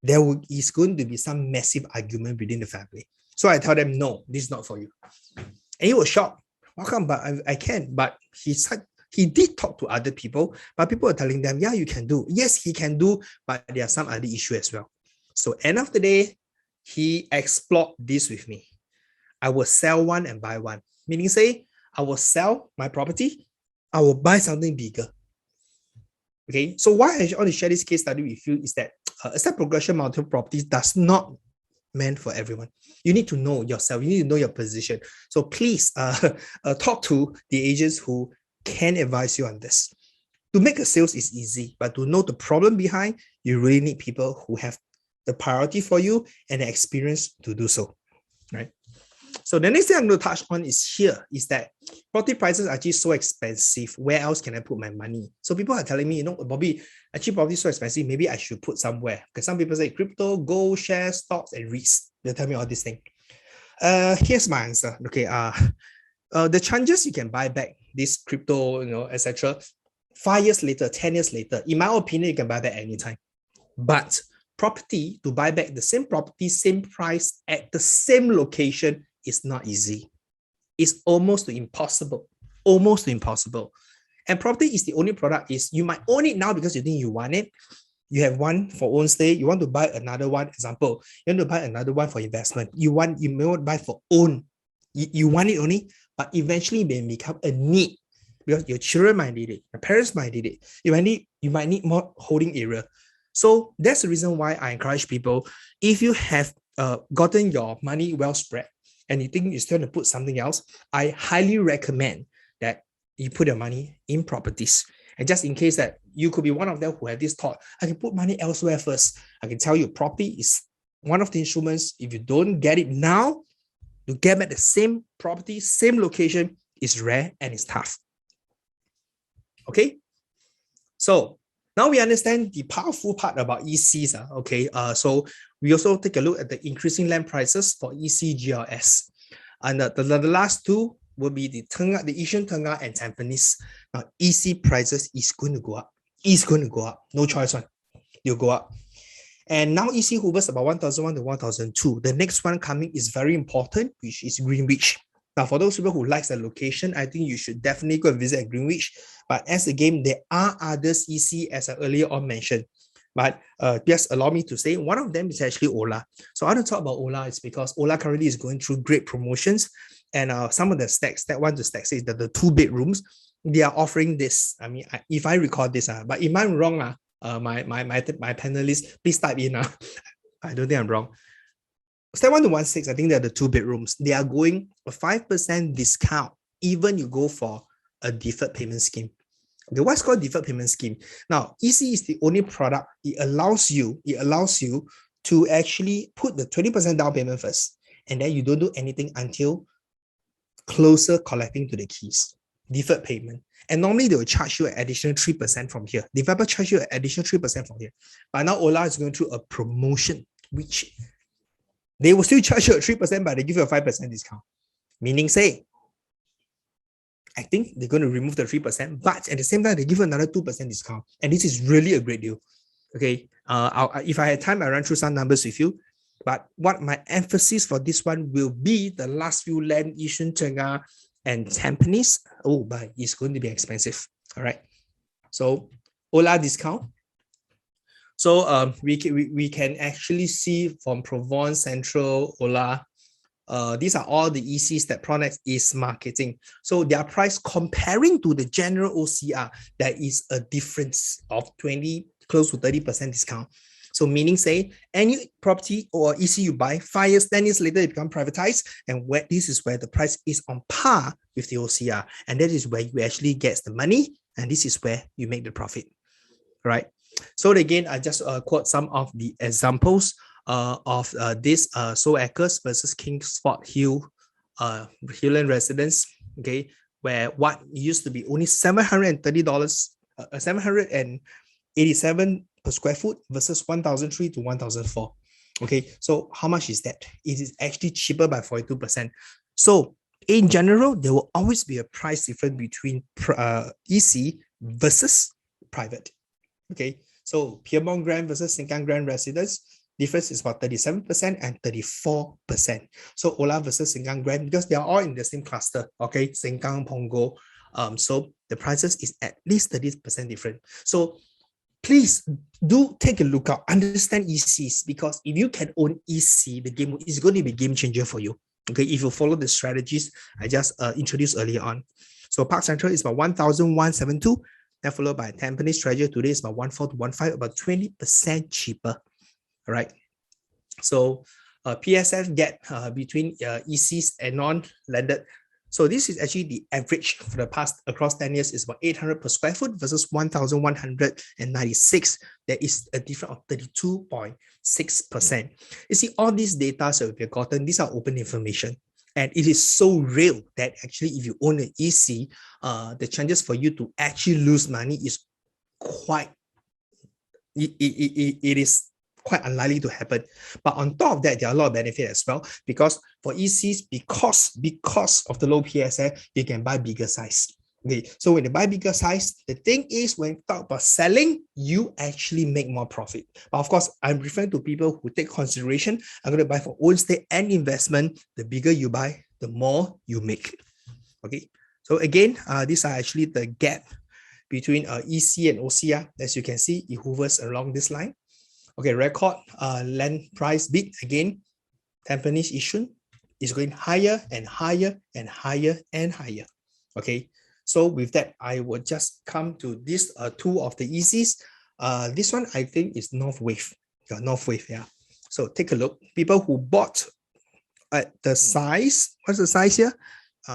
there is going to be some massive argument within the family. So I tell them, no, this is not for you. And he was shocked. How come? But I can. But he did talk to other people, but people are telling them, yeah, you can do. Yes, he can do, but there are some other issues as well. So end of the day, he explored this with me. I will sell one and buy one. Meaning say, I will sell my property, I will buy something bigger. Okay, so why I want to share this case study with you is that asset progression multiple properties does not meant for everyone. You need to know yourself. You need to know your position. So please talk to the agents who can advise you on this. To make a sales is easy, but to know the problem behind, you really need people who have the priority for you and the experience to do so, right? So the next thing I'm going to touch on is that property prices are actually so expensive. Where else can I put my money? So people are telling me, Bobby, actually property is so expensive. Maybe I should put somewhere. Because some people say crypto, gold, shares, stocks, and REITs. They tell me all these things. Here's my answer. Okay. The chances you can buy back this crypto, etc. 5 years later, 10 years later, in my opinion, you can buy back anytime. But property, to buy back the same property, same price at the same location is not easy. It's almost impossible. Almost impossible. And property is the only product is you might own it now because you think you want it. You have one for own stay. You want to buy another one. Example, you want to buy another one for investment. You may want to buy for own. You want it only, but eventually it may become a need because your children might need it. Your parents might need it. You might need more holding area. So that's the reason why I encourage people, if you have gotten your money well spread and you think you still want to put something else, I highly recommend that you put your money in properties. And just in case that you could be one of them who have this thought, I can put money elsewhere first. I can tell you property is one of the instruments. If you don't get it now, to get back the same property, same location is rare and it's tough. Okay? So now we understand the powerful part about ECs. Okay, so we also take a look at the increasing land prices for EC, GLS. And the last two will be the Yishun, Tengah, and Tampines. Now, EC prices is going to go up. It's going to go up. No choice one. You'll go up. And now EC hovers about 1,001 to 1,002. The next one coming is very important, which is Greenwich. Now, for those people who like the location, I think you should definitely go and visit Greenwich. But as a game, there are others EC, as I earlier on mentioned. But just allow me to say, one of them is actually Ola. So I want to talk about Ola is because Ola currently is going through great promotions. And some of the stacks, that one to stacks is that the 2 bedrooms, they are offering this. I mean, if I recall this, but if I'm wrong, my panelists, please type in. I don't think I'm wrong. Step 1 to 16, I think they're the 2 bedrooms. They are going a 5% discount, even you go for a deferred payment scheme. Okay, what's called deferred payment scheme? Now, EC is the only product. It allows you to actually put the 20% down payment first, and then you don't do anything until closer collecting to the keys. Deferred payment. And normally they will charge you an additional 3% from here. Developer charge you an additional 3% from here. But now Ola is going through a promotion, which they will still charge you a 3%, but they give you a 5% discount. Meaning, say, I think they're going to remove the 3%, but at the same time, they give you another 2% discount. And this is really a great deal. Okay. If I had time, I'll run through some numbers with you. But what my emphasis for this one will be the last few land, Yishun, Tengah, and Tampines. Oh, but it's going to be expensive. All right. So Ola discount. So we can actually see from Provence, Central, Ola. These are all the ECs that Pronex is marketing. So their price comparing to the general OCR, there is a difference of 20, close to 30% discount. So meaning, say, any property or EC you buy, 5 years, 10 years later, it become privatized. And this is where the price is on par with the OCR. And that is where you actually get the money. And this is where you make the profit, right? So again, I just quote some of the examples of this Seoul Acres versus Kingsford Hill, Hillland Residence, okay, where what used to be only $730, $787 per square foot versus 1,003 to 1,004. Okay, so how much is that? It is actually cheaper by 42%. So in general, there will always be a price difference between EC versus private. Okay, so Piermont Grand versus Sengkang Grand Residence, difference is about 37% and 34%. So Ola versus Sengkang Grand, because they are all in the same cluster, okay, Sengkang, Punggol. So the prices is at least 30% different. So please do take a look out, understand ECs, because if you can own EC, the game is going to be a game changer for you. Okay, if you follow the strategies I just introduced earlier on. So Park Central is about 1,172, then followed by Tampines Treasure today is about 1,415, about 20% cheaper. All right. So PSF get between ECs and non-landed So this is actually the average for the past across 10 years is about 800 per square foot versus 1,196. There is a difference of 32.6%. You see, all these data that we've gotten, these are open information. And it is so real that actually if you own an EC, the chances for you to actually lose money is quite, it is quite unlikely to happen. But on top of that, there are a lot of benefits as well, because for ECs, because of the low PSA, you can buy bigger size. Okay, so when you buy bigger size, the thing is when you talk about selling, you actually make more profit. But of course, I'm referring to people who take consideration. I'm going to buy for own stay and investment. The bigger you buy, the more you make. Okay, so again, these are actually the gap between EC and OCR. As you can see, it hovers along this line. Okay, record land price bid again. Tampines Yishun is going higher and higher and higher and higher. Okay, so with that, I will just come to this two of the ECs. This one I think is North Wave. Yeah, North Wave, yeah. So take a look. People who bought at the size, what's the size here?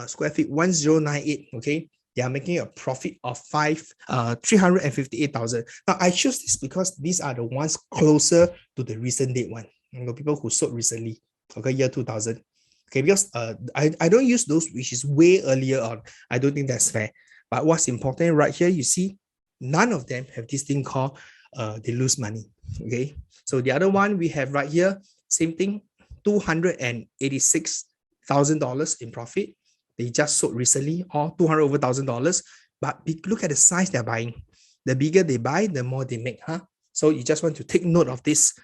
Square feet 1098. Okay, they are making a profit of 358,000. Now I choose this because these are the ones closer to the recent date one. You know, people who sold recently, okay, year 2000. Okay, because I don't use those which is way earlier on. I don't think that's fair. But what's important right here, you see, none of them have this thing called they lose money. Okay, so the other one we have right here, same thing, $286,000 in profit. They just sold recently, or $200 over $1,000. But look at the size they're buying. The bigger they buy, the more they make. So you just want to take note of this.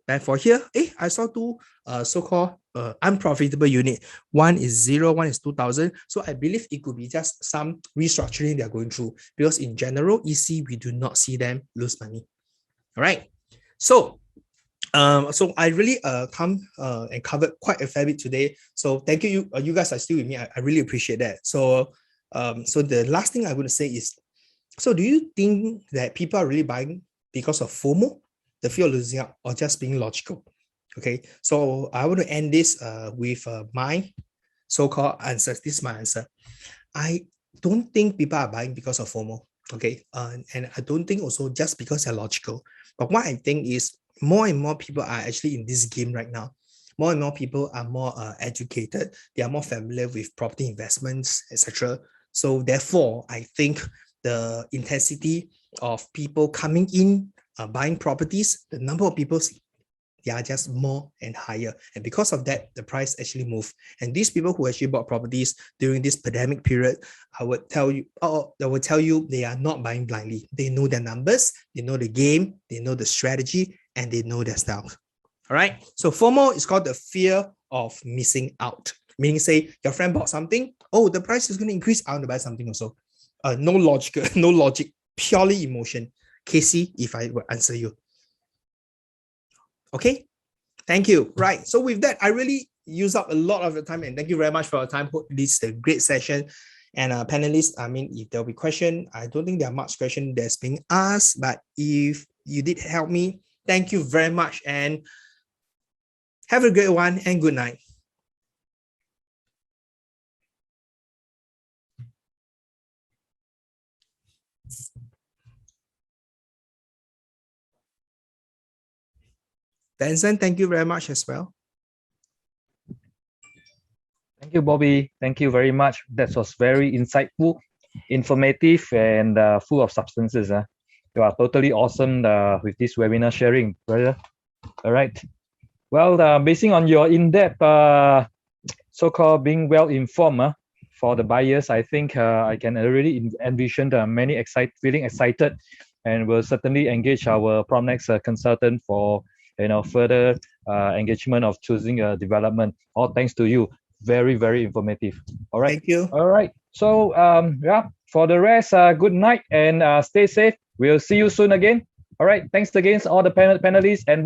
And for here, I saw two so-called unprofitable unit. One is 0, one is 2,000. So I believe it could be just some restructuring they're going through. Because in general, EC, we do not see them lose money. All right. So I really come and covered quite a fair bit today. So thank you. You guys are still with me. I really appreciate that. So the last thing I'm going to say is, so do you think that people are really buying because of FOMO, the fear of losing out, or just being logical? Okay, so I want to end this with my so-called answers. This is my answer. I don't think people are buying because of FOMO. Okay, and I don't think also just because they're logical. But what I think is more and more people are actually in this game right now. More and more people are more educated. They are more familiar with property investments, etc. So therefore, I think the intensity of people coming in, buying properties, the number of people, they are just more and higher. And because of that, the price actually moved. And these people who actually bought properties during this pandemic period, I would tell you they are not buying blindly. They know their numbers, they know the game, they know the strategy, and they know their style. All right. So FOMO is called the fear of missing out. Meaning, say your friend bought something. Oh, the price is going to increase. I want to buy something also. No logic, purely emotion. Casey, if I will answer you. Okay. Thank you. Right. So with that, I really use up a lot of your time, and thank you very much for your time. Hope this is a great session. And panelists, I mean, if there'll be question, I don't think there are much question that's being asked, but if you did help me, thank you very much, and have a great one, and good night. Benson, thank you very much as well. Thank you, Bobby. Thank you very much. That was very insightful, informative, and full of substances. You are totally awesome with this webinar sharing, brother. All right. Well, basing on your in-depth, so-called being well-informed for the buyers, I think I can already envision many feeling excited, and will certainly engage our Promnex consultant for further engagement of choosing a development. All thanks to you. Very, very informative. All right. Thank you. All right. So yeah, for the rest, good night and stay safe. We'll see you soon again. All right. Thanks again, all the panelists and